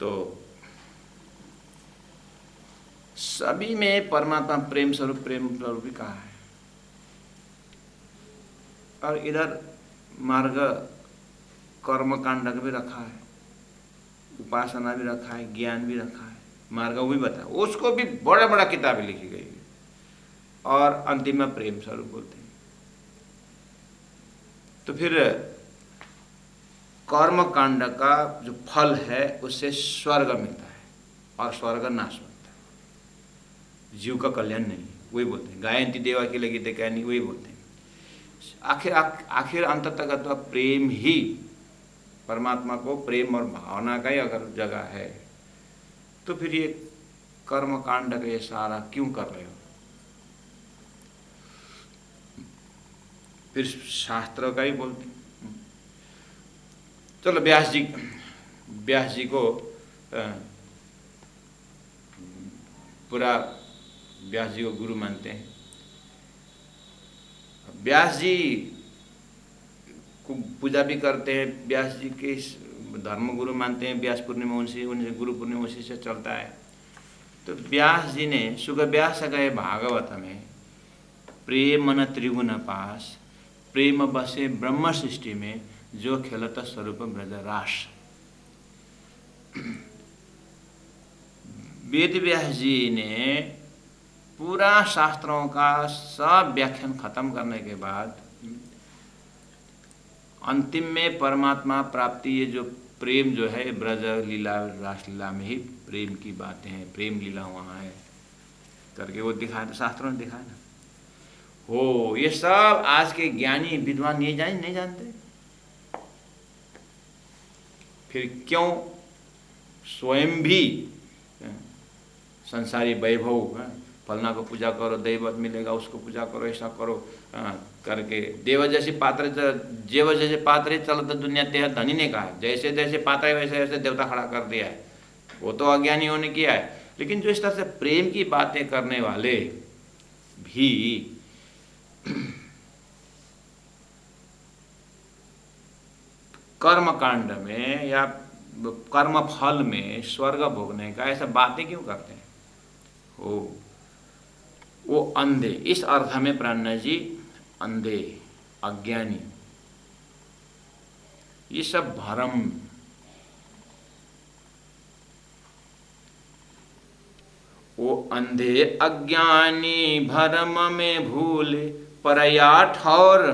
A: तो सभी में परमात्मा प्रेम स्वरूप ही कहा है। और इधर मार्ग कर्म कांड भी रखा है, उपासना भी रखा है, ज्ञान भी रखा है, मार्ग भी बता, उसको भी बड़ा बड़ा किताबें लिखी गई है। और अंतिम में प्रेम स्वरूप बोलते हैं। तो फिर कर्म कांड का जो फल है उससे स्वर्ग मिलता है, और स्वर्ग नाश होता है, जीव का कल्याण नहीं। वही बोलते हैं, गायंती देवा के लगी थे क्या नहीं, वही बोलते हैं। आखिर अंत तक प्रेम ही, परमात्मा को प्रेम और भावना का ही अगर जगह है, तो फिर ये कर्म कांड का ये सारा क्यों कर रहे हो? फिर शास्त्र का ही बोलते। चलो व्यास जी को पूरा व्यास जी को गुरु मानते हैं। व्यास जी को पूजा भी करते हैं, व्यास जी के धर्म गुरु मानते हैं। व्यास पूर्णिमा उनसे गुरु पूर्णिमा उसी से चलता है। तो व्यास जी ने सुख व्यास गए भागवत में, प्रेम मन त्रिगुण पास, प्रेम बसे ब्रह्म सृष्टि में, जो खेलत स्वरूप ब्रज रास। वेद व्यास जी ने पूरा शास्त्रों का सब व्याख्यान खत्म करने के बाद अंतिम में परमात्मा प्राप्ति, ये जो प्रेम जो है ब्रज लीला रासलीला में ही प्रेम की बातें हैं, प्रेम लीला वहाँ है करके वो दिखाया, शास्त्रों ने दिखाया ना। हो ये सब आज के ज्ञानी विद्वान ये नहीं जानते। फिर क्यों स्वयं भी संसारी वैभव, फलना को पूजा करो दैवत मिलेगा, उसको पूजा करो, ऐसा करो करके देव जैसे पात्र, जेव जैसे पात्र चलत दुनिया तेह धनी ने कहा है। जैसे जैसे पात्र है वैसे वैसे देवता खड़ा कर दिया है, वो तो अज्ञानियों ने किया है। लेकिन जो इस तरह से प्रेम की बातें करने वाले भी कर्म कांड में या कर्म फल में स्वर्ग भोगने का ऐसा बातें क्यों करते हैं? वो अंधे, इस अर्थ में प्राणनाथ जी अंधे, अज्ञानी, ये सब भरम। वो अंधे अज्ञानी भरम में भूले, परया ठौर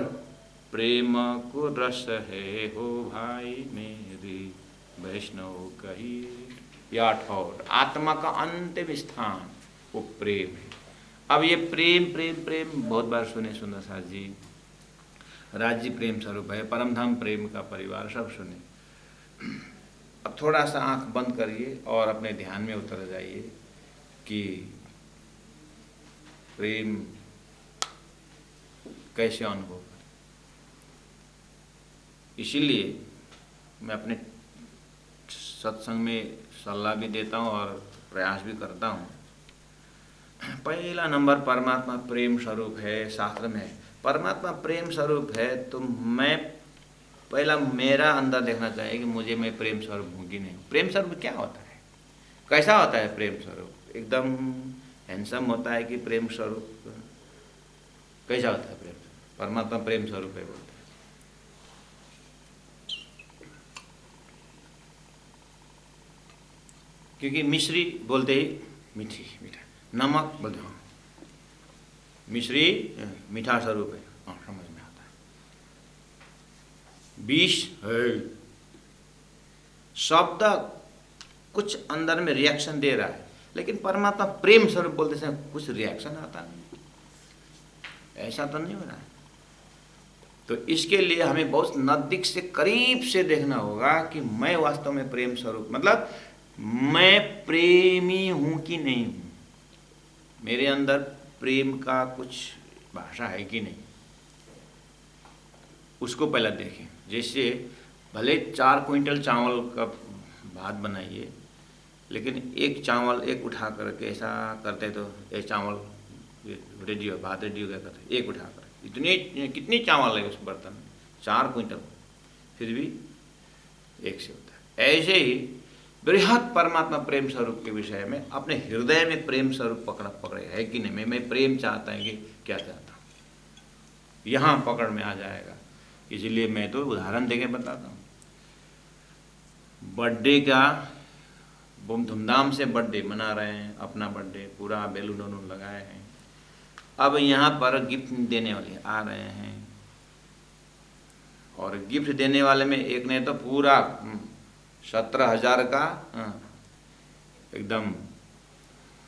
A: प्रेम को रस है हो भाई मेरे, वैष्णव कहिए। या ठौर आत्मा का अंतिम स्थान वो प्रेम है। अब ये प्रेम प्रेम प्रेम बहुत बार सुने सुंदर साथ जी, राज जी प्रेम स्वरूप है, परमधाम प्रेम का परिवार, सब सुने। अब थोड़ा सा आंख बंद करिए और अपने ध्यान में उतर जाइए कि प्रेम कैसे अनुभव करें। इसीलिए मैं अपने सत्संग में सलाह भी देता हूँ और प्रयास भी करता हूँ। पहला नंबर परमात्मा प्रेम स्वरूप है, शास्त्र में है परमात्मा प्रेम स्वरूप है। तो मैं पहला मेरा अंदर देखना चाहिए कि मुझे मैं प्रेम स्वरूप हूँ कि नहीं। प्रेम स्वरूप क्या होता है, कैसा होता है प्रेम स्वरूप? एकदम हैंडसम होता है कि प्रेम स्वरूप कैसा होता है? प्रेम परमात्मा प्रेम स्वरूप है बोलते हैं। क्योंकि मिश्री बोलते ही मीठी मीठा, नमक बोलते हाँ मिश्री मीठा स्वरूप है, हाँ समझ में आता है। विष है, शब्द कुछ अंदर में रिएक्शन दे रहा है, लेकिन परमात्मा प्रेम स्वरूप बोलते समय कुछ रिएक्शन आता नहीं, ऐसा तो नहीं हो रहा है। तो इसके लिए हमें बहुत नजदीक से करीब से देखना होगा कि मैं वास्तव में प्रेम स्वरूप, मतलब मैं प्रेमी हूं कि नहीं हूं, मेरे अंदर प्रेम का कुछ भाषा है कि नहीं, उसको पहले देखें। जैसे भले 4 क्विंटल चावल का भात बनाइए, लेकिन एक चावल एक उठा करके ऐसा करते तो एक चावल रेडी हो, भात रेडी हो गया करते, एक उठा कर इतनी कितनी चावल है उस बर्तन में, 4 क्विंटल, फिर भी एक से होता है। ऐसे ही बृहद परमात्मा प्रेम स्वरूप के विषय में अपने हृदय में प्रेम स्वरूप पकड़े है कि नहीं। मैं प्रेम चाहता है कि क्या चाहता हूँ, यहाँ पकड़ में आ जाएगा। इसीलिए मैं तो उदाहरण देके बताता हूँ। बर्थडे का बहुत धूमधाम से बर्थडे मना रहे हैं, अपना बर्थडे पूरा बैलून वैलून लगाए हैं। अब यहाँ पर गिफ्ट देने वाले आ रहे हैं, और गिफ्ट देने वाले में एक ने तो पूरा 17,000 का एकदम,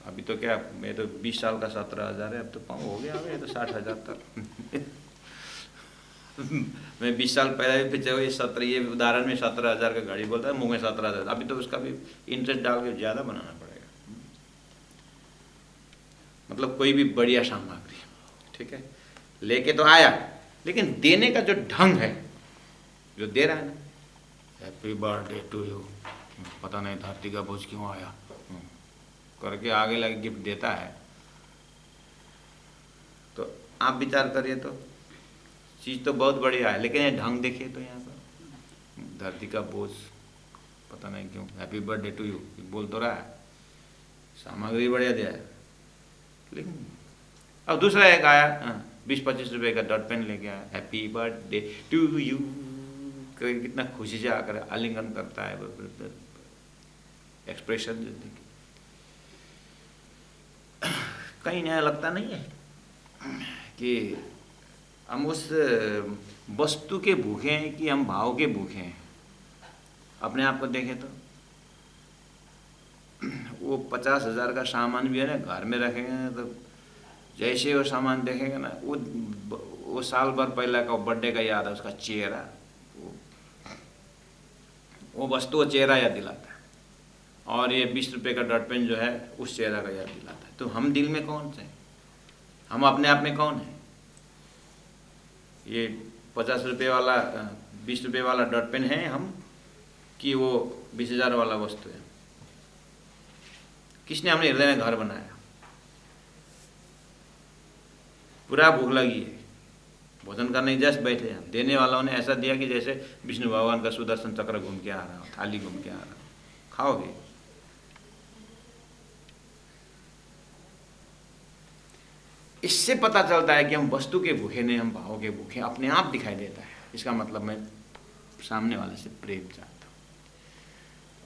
A: अभी तो क्या मैं तो 20 साल का 17,000 है, अब तो पाँव हो गया, अब तो 60,000 तक मैं 20 साल पहले भी पीछे ये 17, ये उदाहरण में 17,000 का गाड़ी बोलता है, मुंह में 17,000, अभी तो उसका भी इंटरेस्ट डाल के ज़्यादा बनाना पड़ेगा। मतलब कोई भी बढ़िया सामग्री, ठीक है, लेके तो आया, लेकिन देने का जो ढंग है, जो दे रहा है ना, हैप्पी बर्थडे टू यू, पता नहीं धरती का बोझ क्यों आया करके आगे लगे गिफ्ट देता है। तो आप विचार करिए, तो चीज़ तो बहुत बढ़िया है, लेकिन ये ढंग देखिए तो यहाँ पर धरती का बोझ पता नहीं क्यों हैप्पी बर्थडे टू यू बोल तो रहा है, सामग्री बढ़िया दिया है, लेकिन अब दूसरा एक आया 20-25 रुपए का डॉट पेन लेके आया, हैप्पी बर्थडे टू यू, कितना खुशी से आकर आलिंगन करता है, एक्सप्रेशन कहीं नया लगता नहीं है कि हम उस वस्तु के भूखे हैं कि हम भाव के भूखे हैं। अपने आप को देखें तो वो 50,000 का सामान भी है ना, घर में रखेंगे तो जैसे वो सामान देखेंगे ना, वो साल भर पहले का बर्थडे का याद है, उसका चेहरा, वो वस्तु वो चेहरा याद दिलाता है, और ये 20 रुपए का डॉट पेन जो है उस चेहरा का याद दिलाता है। तो हम दिल में कौन से, हम अपने आप में कौन है? ये 50 रुपये वाला 20 रुपये वाला डॉट पेन है हम, कि वो 20,000 वाला वस्तु है? किसने हमने हृदय में घर बनाया? पूरा भूख लगी है, भोजन करने जस्ट बैठे हैं, देने वालों ने ऐसा दिया कि जैसे विष्णु भगवान का सुदर्शन चक्र घूम के आ रहा हो, थाली घूम के आ रहा हो, खाओगे? इससे पता चलता है कि हम वस्तु के भूखे नहीं, हम भाव के भूखे, अपने आप दिखाई देता है। इसका मतलब मैं सामने वाले से प्रेम चाहता हूँ।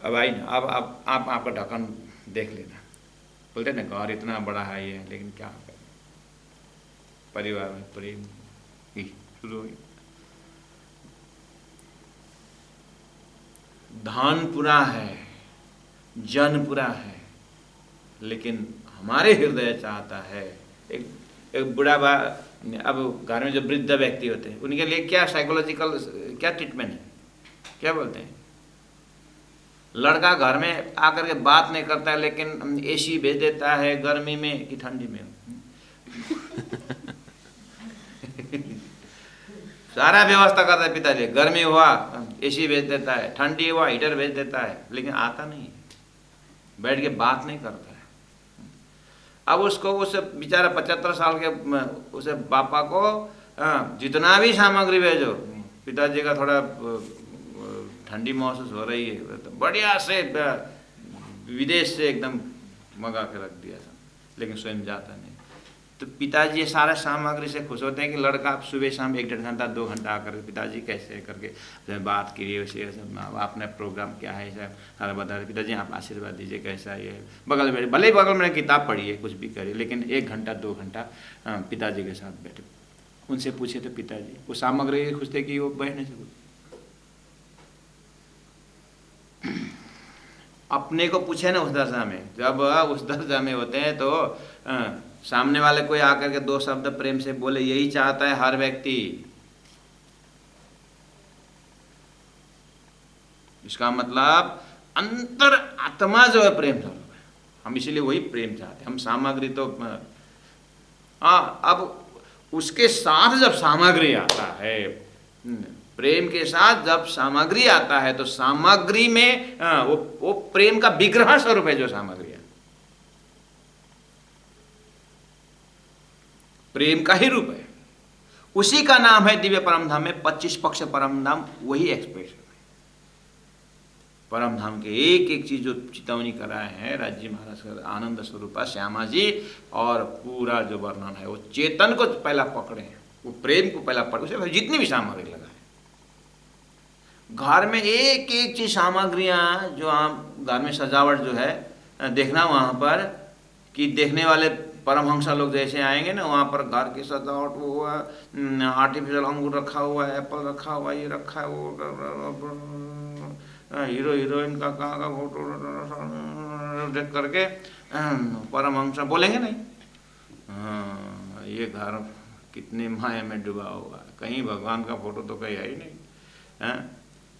A: अब आई ना, अब आप आपका ढक्कन देख लेना। बोलते ना घर इतना बड़ा है ये, लेकिन क्या करें, परिवार में प्रेम ही शुरू हो गया। धन पूरा है, जन पूरा है, लेकिन हमारे हृदय चाहता है। एक बुढ़ा बा, अब घर में जो वृद्ध व्यक्ति होते हैं उनके लिए क्या साइकोलॉजिकल क्या ट्रीटमेंट है, क्या बोलते हैं? लड़का घर में आकर के बात नहीं करता है, लेकिन एसी भेज देता है गर्मी में कि ठंडी में। सारा व्यवस्था करता है पिताजी, गर्मी हुआ एसी भेज देता है, ठंडी हुआ हीटर भेज देता है, लेकिन आता नहीं है, बैठ के बात नहीं करता है। अब उसको उस बेचारा 75 साल के उसे पापा को जितना भी सामग्री भेजो, पिताजी का थोड़ा ठंडी महसूस हो रही है तो बढ़िया से विदेश से एकदम मंगा के रख दिया था, लेकिन स्वयं जाता नहीं। तो पिताजी ये सारा सामग्री से खुश होते हैं कि लड़का आप सुबह शाम 1-1.5 घंटा 2 घंटा आकर पिताजी कैसे करके बात कीजिए, वैसे आपने प्रोग्राम क्या है सारा बता रहे, पिताजी आप आशीर्वाद दीजिए कैसा ये, बगल में भले ही बगल में किताब पढ़िए कुछ भी करिए, लेकिन 1 घंटा 2 घंटा पिताजी के साथ बैठे। उनसे पूछे तो पिताजी वो सामग्री खुश थे कि वो बहने से अपने को पूछे ना उस दशा में, जब उस दशा में होते हैं तो सामने वाले कोई आकर के 2 शब्द प्रेम से बोले, यही चाहता है हर व्यक्ति। इसका मतलब अंतर आत्मा जो है प्रेम स्वरूप है, हम इसीलिए वही प्रेम चाहते हैं। हम सामग्री तो अब उसके साथ जब सामग्री आता है, प्रेम के साथ जब सामग्री आता है तो सामग्री में वो प्रेम का विग्रह स्वरूप है। जो सामग्री है प्रेम का ही रूप है, उसी का नाम है दिव्य परम धाम में 25 पक्ष परम धाम, वही एक्सप्रेशन है परम धाम के। एक एक चीज जो चितौनी कराए हैं राज्य महाराज का आनंद स्वरूपा श्यामा जी, और पूरा जो वर्णन है वो चेतन को पहला पकड़े हैं, वो प्रेम को पहला पकड़े, उसे जितनी भी सामग्री लगाए। घर में एक एक चीज सामग्रियां जो आप घर में सजावट जो है देखना, वहां पर कि देखने वाले परमहंसा लोग जैसे आएंगे ना, वहाँ पर घर की सजावट वो हुआ, आर्टिफिशियल अंगूर रखा हुआ है, एप्पल रखा हुआ है, ये रखा है, वो हीरो हीरोइन का कहाँ का फोटो देख करके परमहंसा बोलेंगे नहीं, ये घर कितने माया में डूबा हुआ है, कहीं भगवान का फोटो तो कहीं है ही नहीं है।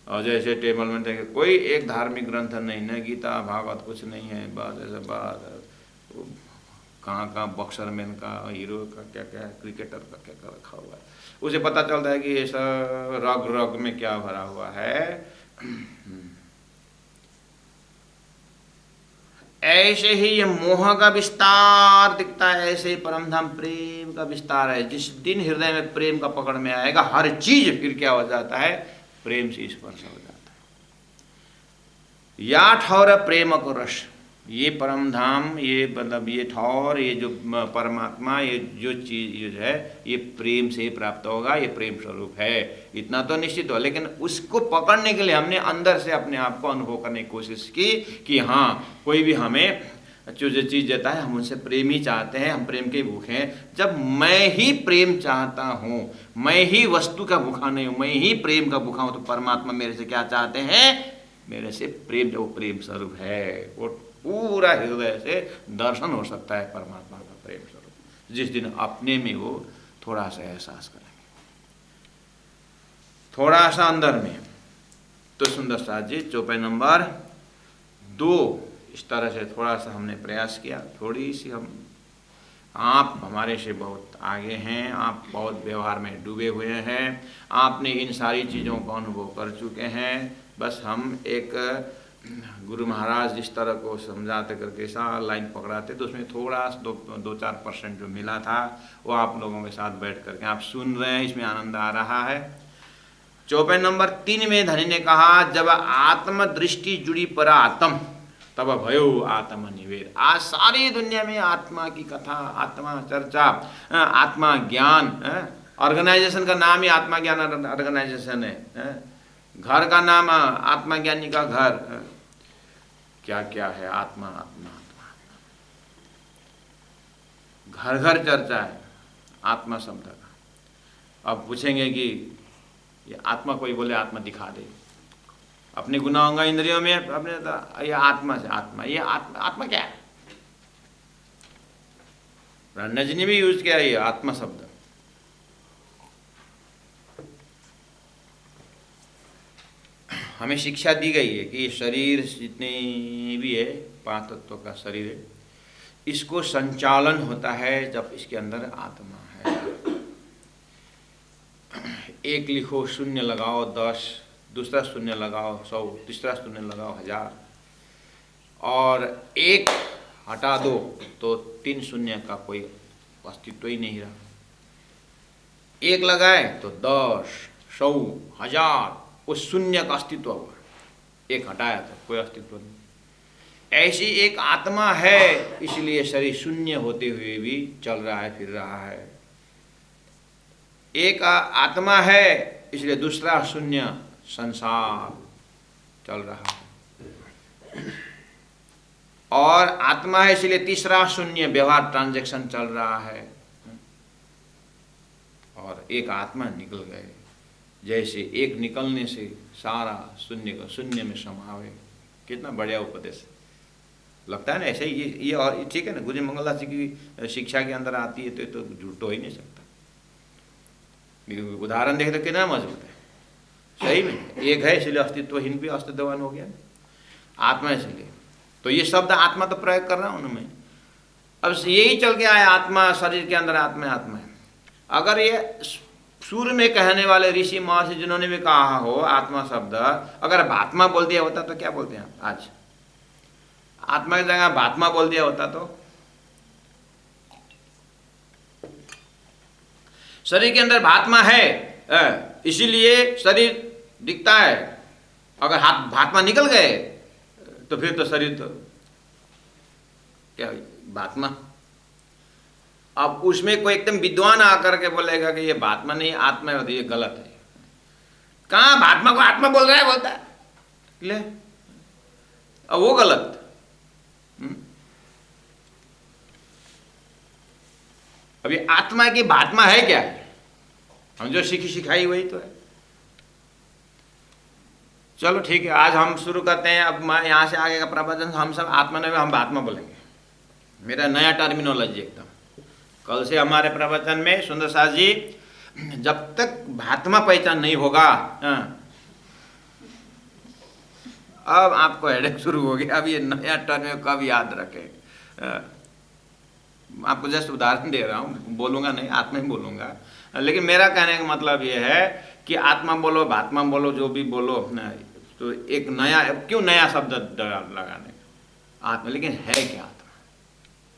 A: और जैसे टेबल में देखे कोई एक धार्मिक ग्रंथ नहीं, न गीता भागवत कुछ नहीं है, बात ऐसा बात कहाँ बॉक्सर मैन का, हीरो का क्या क्या है, क्रिकेटर का क्या क्या रखा हुआ है, उसे पता चलता है कि ये सब रग रग में क्या भरा हुआ है। ऐसे ही ये मोह का विस्तार दिखता है, ऐसे ही परमधाम प्रेम का विस्तार है। जिस दिन हृदय में प्रेम का पकड़ में आएगा, हर चीज फिर क्या हो जाता है, प्रेम से स्पर्श हो जाता है। या ठौर प्रेम को रस, ये परम धाम, ये मतलब ये ठौर, ये जो परमात्मा, ये जो चीज है ये प्रेम से ही प्राप्त होगा, ये प्रेम स्वरूप है, इतना तो निश्चित हो। लेकिन उसको पकड़ने के लिए हमने अंदर से अपने आप को अनुभव करने की कोशिश की कि हाँ कोई भी हमें जो चीज़ देता है हम उनसे प्रेम ही चाहते हैं, हम प्रेम के भूखे हैं। जब मैं ही प्रेम चाहता हूँ, मैं ही वस्तु का भूखा नहीं हूँ, मैं ही प्रेम का भूखा हूँ, तो परमात्मा मेरे से क्या चाहते हैं, मेरे से प्रेम, जो प्रेम स्वरूप है वो पूरा हृदय से दर्शन हो सकता है परमात्मा का प्रेम स्वरूप, जिस दिन अपने में वो थोड़ा सा एहसास करेंगे, थोड़ा सा अंदर में। तो सुंदर साथ जी चौपाई नंबर 2 इस तरह से थोड़ा सा हमने प्रयास किया, थोड़ी सी आप हमारे से बहुत आगे हैं, आप बहुत व्यवहार में डूबे हुए हैं, आपने इन सारी चीज़ों को अनुभव कर चुके हैं। बस हम एक गुरु महाराज जिस तरह को समझाते करके सा लाइन पकड़ाते, तो उसमें थोड़ा 2-4% जो मिला था वो आप लोगों के साथ बैठ करके आप सुन रहे हैं, इसमें आनंद आ रहा है। चौपाई नंबर 3 में धनी ने कहा, जब आत्म दृष्टि जुड़ी पर आत्म तब भयो आत्म निवेद। आज सारी दुनिया में आत्मा की कथा, आत्मा चर्चा, आत्मा ज्ञान, ऑर्गेनाइजेशन का नाम ही आत्मा ज्ञान ऑर्गेनाइजेशन है, घर का नाम आत्मज्ञानी का घर, क्या क्या है, आत्मा आत्मा आत्मा, घर घर चर्चा है आत्मा शब्द का। अब पूछेंगे कि ये आत्मा, कोई बोले आत्मा दिखा दे अपने गुनाहों इंद्रियों में, अपने ये आत्मा से, आत्मा ये आत्मा क्या है, ब्रह्मा जी ने भी यूज किया ये आत्मा शब्द। हमें शिक्षा दी गई है कि शरीर जितने भी है, 5 तत्वों का शरीर है, इसको संचालन होता है जब इसके अंदर आत्मा है। एक लिखो, शून्य लगाओ 10, दूसरा शून्य लगाओ 100, तीसरा शून्य लगाओ 1000, और एक हटा दो तो 3 शून्य का कोई अस्तित्व ही नहीं रहा। एक लगाए तो 10, 100, 1000, उस शून्य का अस्तित्व हुआ। एक हटाया तो कोई अस्तित्व नहीं। ऐसी एक आत्मा है, इसलिए शरीर शून्य होते हुए भी चल रहा है, फिर रहा है। एक आत्मा है, इसलिए दूसरा शून्य संसार चल रहा है, और आत्मा है इसलिए तीसरा शून्य व्यवहार ट्रांजैक्शन चल रहा है। और एक आत्मा निकल गए, जैसे एक निकलने से सारा शून्य का शून्य में समावे। कितना बढ़िया उपदेश लगता है ना। ऐसे ही ये और ठीक है ना, गुरु मंगलदास जी की शिक्षा के अंदर आती है तो झूठ हो ही नहीं सकता। उदाहरण देखे तो कितना मजबूत है। सही में एक है इसलिए अस्तित्वहीन भी अस्तित्ववान हो गया आत्मा, इसलिए तो ये शब्द आत्मा तो प्रयोग कर रहा हूं मैं। अब यही चल के आया, आत्मा शरीर के अंदर आत्मा है। अगर ये सूर्य में कहने वाले ऋषि महर्षि जिन्होंने भी कहा हो आत्मा शब्द, अगर भात्मा बोल दिया होता तो क्या बोलते हैं आज? आत्मा की जगह भात्मा बोल दिया होता तो शरीर के अंदर भात्मा है, इसीलिए शरीर दिखता है। अगर हाथ भात्मा निकल गए तो फिर तो शरीर तो क्या भात्मा। अब उसमें कोई एकदम विद्वान आकर के बोलेगा कि ये भात्मा नहीं आत्मा है, तो ये गलत है। कहाँ भात्मा को आत्मा बोल रहा है, बोलता है ले, अब वो गलत। अभी आत्मा की भात्मा है क्या? हम जो सीखी सिखाई वही तो है। चलो ठीक है, आज हम शुरू करते हैं। अब मैं यहाँ से आगे का प्रवचन हम सब आत्मा नहीं, हम भात्मा बोलेंगे। मेरा नया टर्मिनोलॉजी एकदम। कल से हमारे प्रवचन में सुंदर साथ जी, जब तक भात्मा पहचान नहीं होगा, अब आपको हेडेक शुरू हो गया। अब ये नया टर्म कब याद रखे। आपको जस्ट उदाहरण दे रहा हूँ, बोलूँगा नहीं, आत्मा ही बोलूँगा। लेकिन मेरा कहने का मतलब ये है कि आत्मा बोलो, भात्मा बोलो, जो भी बोलो, तो एक नया, क्यों नया शब्द लगाने आत्मा? लेकिन है क्या आत्मा?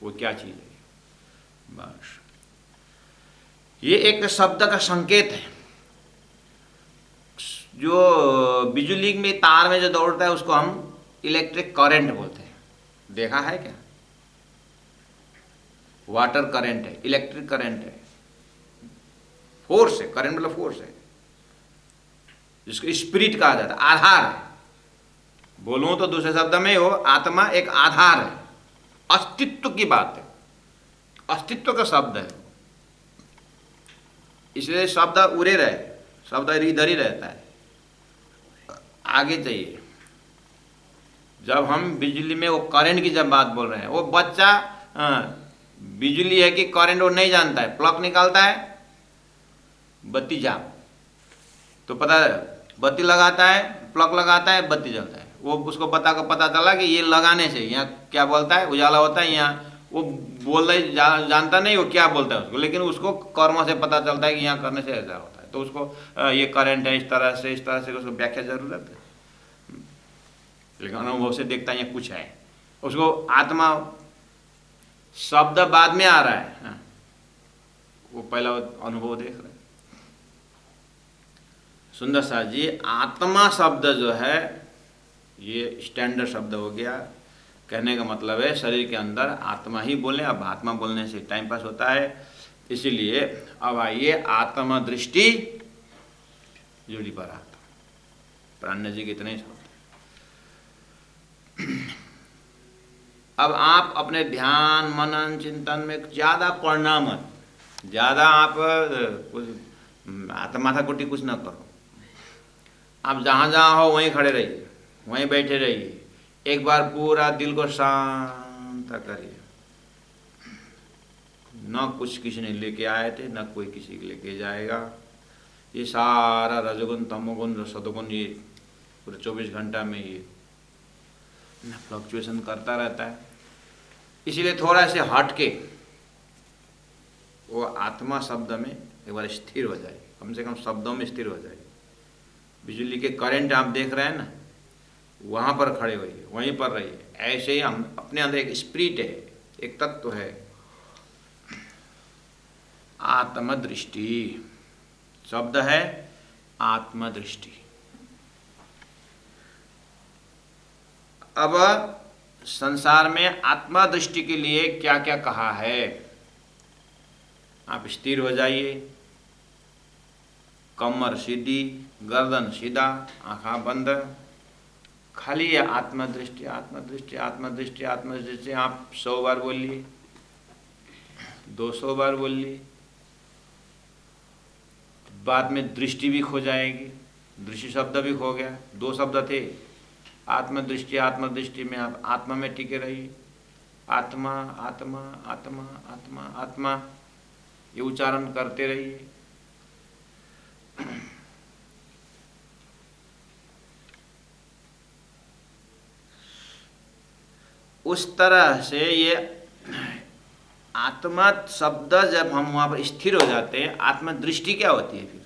A: वो क्या चीज़ है? बस ये एक शब्द का संकेत है। जो बिजली में तार में जो दौड़ता है उसको हम इलेक्ट्रिक करंट बोलते हैं। देखा है क्या? वाटर करंट है, इलेक्ट्रिक करंट है, फोर्स है। करंट मतलब फोर्स है, जिसको स्पिरिट कहा जाता है, आधार है। बोलूं तो दूसरे शब्द में हो, आत्मा एक आधार है, अस्तित्व की बात है, अस्तित्व का शब्द है। इसलिए शब्द उड़े रहे, शब्द इधर ही रहता है, आगे चाहिए। जब हम बिजली में वो करंट की जब बात बोल रहे हैं, वो बच्चा बिजली है कि करंट वो नहीं जानता है। प्लग निकालता है, बत्ती जाप, तो पता है, बत्ती लगाता है, प्लग लगाता है, बत्ती जलता है। वो उसको पता चला कि ये लगाने से यहाँ क्या बोलता है, उजाला होता है। यहाँ वो बोल रहे जानता नहीं वो क्या बोलता है उसको, लेकिन उसको कर्म से पता चलता है कि यहाँ करने से ऐसा होता है। तो उसको ये करंट है, इस तरह से उसको व्याख्या जरूरत है। लेकिन अनुभव से देखता है यहाँ कुछ है। उसको आत्मा शब्द बाद में आ रहा है, वो पहला अनुभव देख रहे हैं। सुंदर साथ जी, आत्मा शब्द जो है ये स्टैंडर्ड शब्द हो गया। कहने का मतलब है शरीर के अंदर आत्मा ही बोले। अब आत्मा बोलने से टाइम पास होता है, इसीलिए अब आइए आत्मा दृष्टि जुड़ी पर आता। प्राण जी के इतने ही अब आप अपने ध्यान मनन चिंतन में ज़्यादा पढ़ना मत, ज़्यादा आप कुछ माथा कुटी कुछ ना करो। आप जहाँ जहाँ हो वहीं खड़े रहिए, वहीं बैठे रहिए। एक बार पूरा दिल को शांत करिए। न कुछ किसी ने लेके आए थे, न कोई किसी को लेके जाएगा। ये सारा रजगुण तमोगुण सदगुण ये पूरे 24 घंटा में ये फ्लक्चुएशन करता रहता है। इसीलिए थोड़ा से हट के वो आत्मा शब्द में एक बार स्थिर हो जाए, कम से कम शब्दों में स्थिर हो जाए। बिजली के करंट आप देख रहे हैं ना, वहाँ पर खड़े होइए, वहीं पर रहिए। ऐसे ही हम अपने अंदर एक स्पिरिट है, एक तत्व है, आत्मदृष्टि शब्द है, आत्मदृष्टि। अब संसार में आत्मदृष्टि के लिए क्या क्या कहा है? आप स्थिर हो जाइए, कमर सीधी, गर्दन सीधा, आँखा बंद, खाली आत्मदृष्टि आत्मदृष्टि आत्मदृष्टि आत्मदृष्टि। आप 100 बार बोलिए, 200 बार बोलिए, बाद में दृष्टि भी खो जाएगी। दृष्टि शब्द भी खो गया, 2 शब्द थे। आत्मदृष्टि आत्मदृष्टि में आप आत्मा में टिके रहिए। आत्मा आत्मा आत्मा आत्मा आत्मा, ये उच्चारण करते रहिए। उस तरह से ये आत्मा शब्द जब हम वहां पर स्थिर हो जाते हैं, आत्मदृष्टि क्या होती है फिर?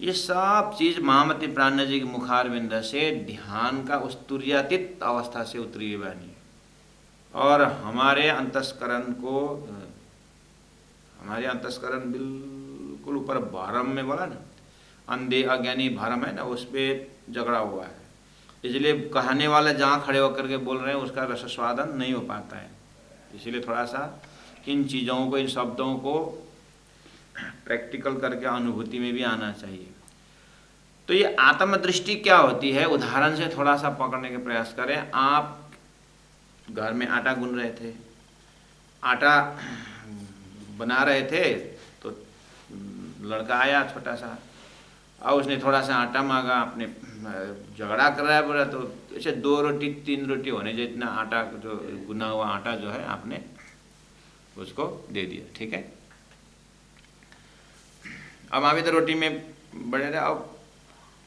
A: ये सब चीज महामती प्राण जी के मुखारविंद से ध्यान का उस तुर्यातीत अवस्था से उतरी हुई बानी और हमारे अंतस्करण को, हमारे अंतस्करण बिल्कुल ऊपर भरम में बोला ना, अंधे अज्ञानी भरम है ना, उस पर झगड़ा हुआ है। इसलिए कहने वाले जहाँ खड़े होकर के बोल रहे हैं उसका रसस्वादन नहीं हो पाता है। इसीलिए थोड़ा सा इन चीज़ों को, इन शब्दों को प्रैक्टिकल करके अनुभूति में भी आना चाहिए। तो ये आत्मदृष्टि क्या होती है, उदाहरण से थोड़ा सा पकड़ने के प्रयास करें। आप घर में आटा गूंद रहे थे, आटा बना रहे थे, तो लड़का आया छोटा सा, और उसने थोड़ा सा आटा मांगा, आपने झगड़ा कर रहा है बोला, तो ऐसे 2 रोटी 3 रोटी होने जितना आटा, जो गुना हुआ आटा जो है, आपने उसको दे दिया, ठीक है। अब अभी तो रोटी में बड़े रहे। अब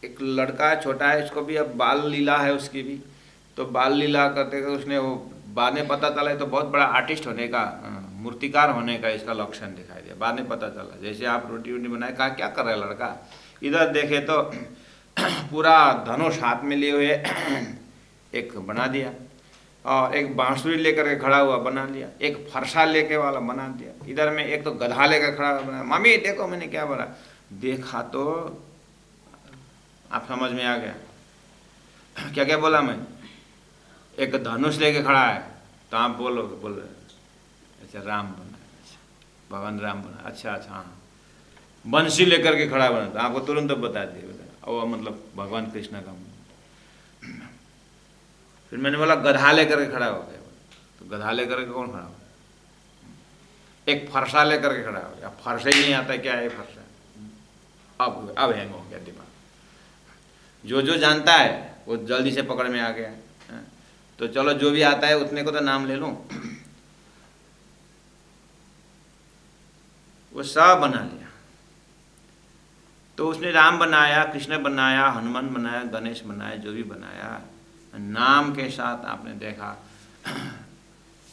A: एक लड़का छोटा है, इसको भी अब बाल लीला है उसकी भी, तो बाल लीला करते करते उसने वो बाद में पता चला है तो बहुत बड़ा आर्टिस्ट होने का, मूर्तिकार होने का इसका लक्षण दिखाई दिया। बाद में पता चला, जैसे आप रोटी वोटी बनाए, कहा क्या कर रहा है लड़का, इधर देखे तो पूरा धनुष हाथ में लिए हुए एक बना दिया, और एक बांसुरी लेकर के खड़ा हुआ बना लिया, एक फरसा लेके वाला बना दिया, इधर में एक तो गधा लेकर खड़ा बना। मम्मी देखो मैंने क्या बना। देखा तो आप समझ में आ गया क्या क्या बोला मैं। एक धनुष लेके खड़ा है, तो आप बोलोगे, बोल रहे अच्छा राम बना, अच्छा भगवान राम बना, अच्छा अच्छा हाँ। बंसी लेकर के खड़ा बना, तो आपको तुरंत बता दिए, और मतलब भगवान कृष्ण का। फिर मैंने बोला गधा लेकर के खड़ा हो गया, तो गधा लेकर के कौन खड़ा हो? एक फरसा लेकर के खड़ा हो गया, फरसा ही नहीं आता क्या है फरसा। अब हैंग हो गया दिमाग। जो जानता है वो जल्दी से पकड़ में आ गया। तो चलो जो भी आता है उतने को तो नाम ले लूं। वो सब बना लिया। तो उसने राम बनाया, कृष्ण बनाया, हनुमान बनाया, गणेश बनाया, जो भी बनाया नाम के साथ आपने देखा।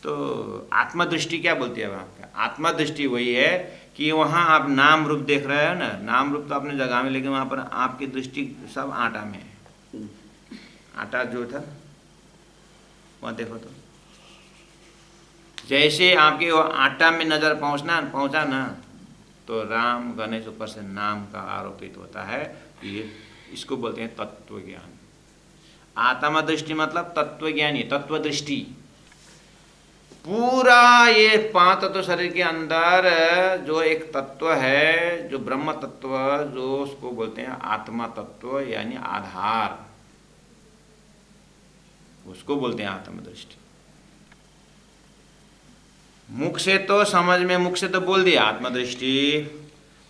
A: तो आत्मदृष्टि क्या बोलती है वहाँ का? आत्मदृष्टि वही है कि वहाँ आप नाम रूप देख रहे हो ना, नाम रूप तो अपने जगह में, लेकिन वहाँ पर आपकी दृष्टि सब आटा में है। आटा जो था वहाँ देखो, तो जैसे आपके वो आटा में नजर पहुँचा ना, तो राम गणेश ऊपर से नाम का आरोपित होता है। ये इसको बोलते हैं तत्व ज्ञान। आत्मदृष्टि मतलब तत्व ज्ञानी, तत्व दृष्टि। पूरा ये 5 तत्व शरीर के अंदर जो एक तत्व है, जो ब्रह्म तत्व, जो उसको बोलते हैं आत्मा तत्व, यानी आधार, उसको बोलते हैं आत्मदृष्टि। मुख से तो समझ में, मुख से तो बोल दिया आत्मदृष्टि,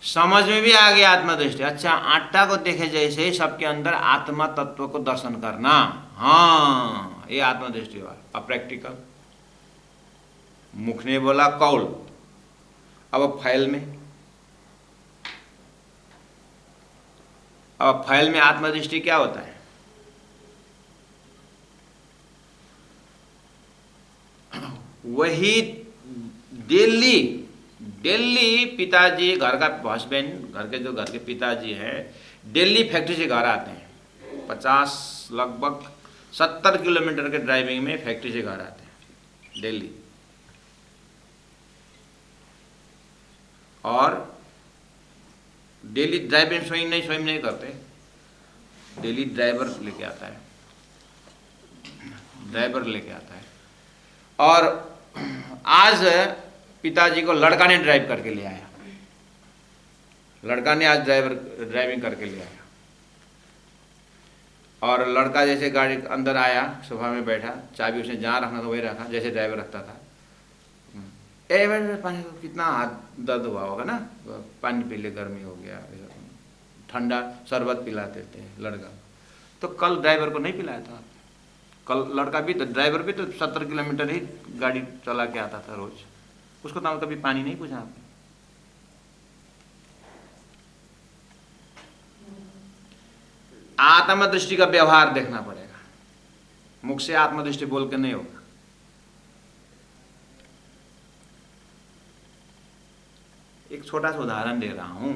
A: समझ में भी आ गया आत्मदृष्टि। अच्छा, आटा को देखे जैसे ही सबके अंदर आत्मा तत्व को दर्शन करना, हाँ ये आत्मदृष्टि हुआ। अब प्रैक्टिकल, मुख ने बोला कौल, अब फाइल में अब फाइल में आत्मदृष्टि क्या होता है? वही डेली डेली पिताजी, घर का हस्बैंड, घर के पिताजी हैं, डेली फैक्ट्री से घर आते हैं। 50 लगभग 70 किलोमीटर के ड्राइविंग में फैक्ट्री से घर आते हैं डेली। और डेली ड्राइविंग स्वयं नहीं करते, डेली ड्राइवर लेके आता है, और आज पिताजी को लड़का ने ड्राइव करके ले आया, लड़का ने आज ड्राइविंग करके ले आया। और लड़का जैसे गाड़ी के अंदर आया, सोफा में बैठा, चाबी उसने जहाँ रखना था वही रखा जैसे ड्राइवर रखता था। पानी को कितना हाथ दर्द हुआ होगा ना, पानी पी ले, गर्मी हो गया, ठंडा शरबत पिलाते थे लड़का। तो कल ड्राइवर को नहीं पिलाया था, कल लड़का भी तो, ड्राइवर भी तो 70 किलोमीटर ही गाड़ी चला के आता था रोज, उसको तो कभी पानी नहीं पूछा आपने। आत्मदृष्टि का व्यवहार देखना पड़ेगा, मुख से आत्मदृष्टि बोल के नहीं होगा। एक छोटा सा उदाहरण दे रहा हूं,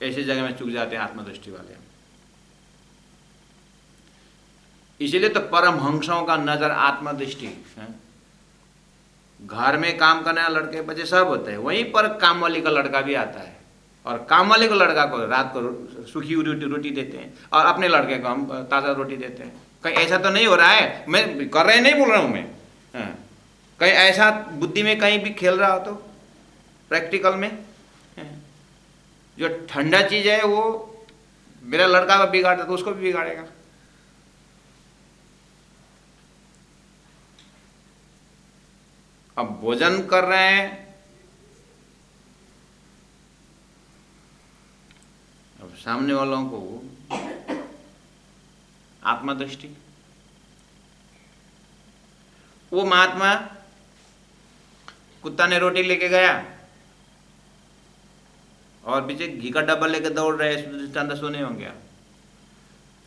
A: ऐसी जगह में चूक जाते हैं आत्मदृष्टि वाले। इसलिए तो परमहंसों का नजर आत्मदृष्टि है। घर में काम करने वाले लड़के बच्चे सब होते हैं, वहीं पर काम वाली का लड़का भी आता है, और काम वाले को लड़का को रात को सूखी रोटी देते हैं, और अपने लड़के को हम ताज़ा रोटी देते हैं। कहीं ऐसा तो नहीं हो रहा है, मैं कर रहे नहीं बोल रहा हूँ मैं, कहीं ऐसा बुद्धि में कहीं भी खेल रहा हो तो प्रैक्टिकल में, जो ठंडा चीज है वो मेरा लड़का का बिगाड़ता तो उसको भी बिगाड़ेगा। अब भोजन कर रहे हैं, अब सामने वालों को आत्मदृष्टि, वो महात्मा कुत्ता ने रोटी लेके गया और पीछे घी का डब्बा लेके दौड़ रहे, अंदर सोने होंगे,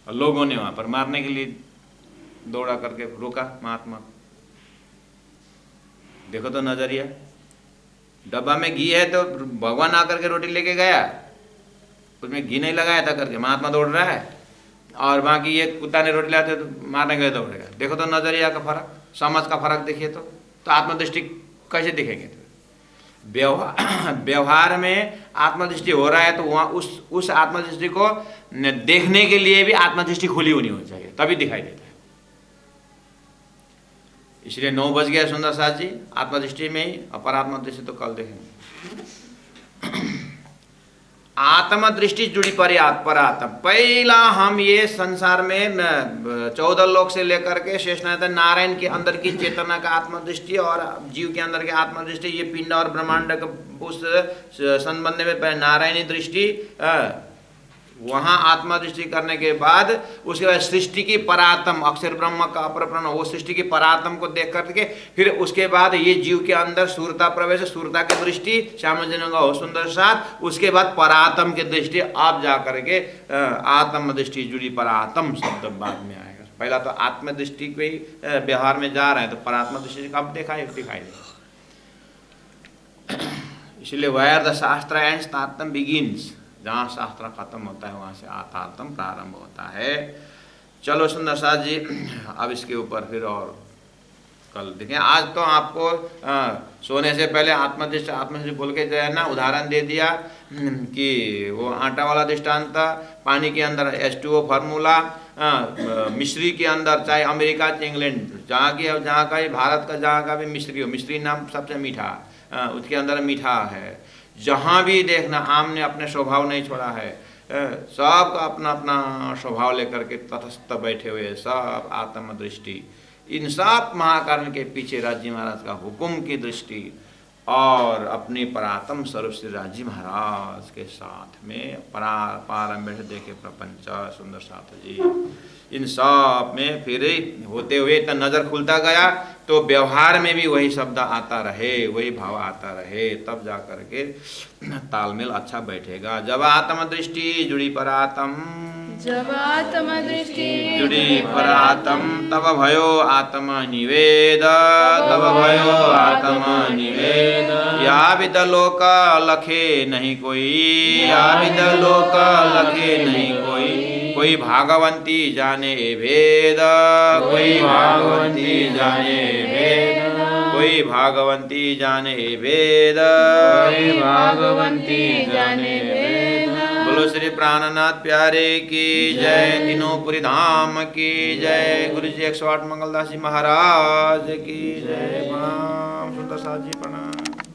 A: और लोगों ने वहां पर मारने के लिए दौड़ा करके रोका महात्मा। देखो तो नजरिया, डब्बा में घी है तो भगवान आकर के रोटी लेके गया, उसमें घी नहीं लगाया था करके महात्मा दौड़ रहा है, और बाकी ये कुत्ता ने रोटी लाते तो मारने गए दौड़ेगा। देखो तो नजरिया का फर्क, समझ का फर्क देखिए तो आत्मदृष्टि कैसे दिखेंगे? व्यवहार में आत्मदृष्टि हो रहा है तो वहाँ उस आत्मदृष्टि को देखने के लिए भी आत्मदृष्टि खुली होनी होनी चाहिए, तभी दिखाई देता है। इसलिए 9 बज गया सुंदर साथ जी, आत्मदृष्टि में ही, अपर आत्मदृष्टि तो कल देखेंगे। आत्मदृष्टि जुड़ी परात्म। पहला हम ये संसार में 14 लोक से लेकर के शेषनाथ नारायण के अंदर की चेतना का आत्मदृष्टि और जीव के अंदर की आत्मदृष्टि, ये पिंड और ब्रह्मांड का उस संबंध में नारायणी दृष्टि, वहाँ आत्मदृष्टि करने के बाद उसके बाद सृष्टि की परात्म, अक्षर ब्रह्म का अपर ब्रह्म, वो सृष्टि की परात्म को देख करके फिर उसके बाद ये जीव के अंदर सूरता प्रवेश, सूरता की दृष्टि, श्यामजनों का हो सुंदर साथ, उसके बाद परात्म की दृष्टि, आप जा करके आत्मदृष्टि जुड़ी परात्म शब्द बाद में आएगा। पहला तो आत्मदृष्टि के व्यवहार में जा रहे हैं तो परात्म दृष्टि कब दिखाई देगा। इसलिए वेयर द शास्त्र एंड्स तारतम्य बिगिन्स, जहाँ शास्त्र खत्म होता है वहाँ से तारतम्य प्रारंभ होता है। चलो सुंदर साथ जी, अब इसके ऊपर फिर और कल देखें। आज तो आपको सोने से पहले आत्मदृष्टि बोल के जो है ना उदाहरण दे दिया कि वो आटा वाला दृष्टांत था, पानी के अंदर H2O फार्मूला, मिश्री के अंदर चाहे अमेरिका चाहे इंग्लैंड, जहाँ का भी, भारत का जहाँ का भी मिश्री हो, मिश्री नाम सबसे मीठा, उसके अंदर मीठा है। जहाँ भी देखना, आम ने अपने स्वभाव नहीं छोड़ा है, सब अपना अपना स्वभाव लेकर के तटस्थ बैठे हुए, सब आत्मदृष्टि। इन सब महाकारण के पीछे राज्य महाराज का हुक्म की दृष्टि, और अपने परात्म स्वरूप श्री राजी महाराज के साथ में पारंब्य से देखे प्रपंच सुंदर साथ जी, इन सब में फिर होते हुए तो नजर खुलता गया, तो व्यवहार में भी वही शब्द आता रहे, वही भाव आता रहे, तब जा करके तालमेल अच्छा बैठेगा। जब आत्म दृष्टि जुड़ी परातम,
B: जब आत्म दृष्टि
A: जुड़ी परातम, तब भयो आत्म निवेद, तब भयो आत्म निवेद। या विद लोक लखे नहीं कोई, या विद लोक लखे नहीं कोई भागवंती जाने भेद, कोई भागवंती जाने भेद, कोई भागवंती जाने भेद,
B: कोई भागवंती जाने भेद।
A: बोलो श्री प्राणनाथ प्यारे की जय, तीनों धाम की जय, गुरु जी 108 मंगलदास जी महाराज की जय। प्रणाम सुंदर साथ जी।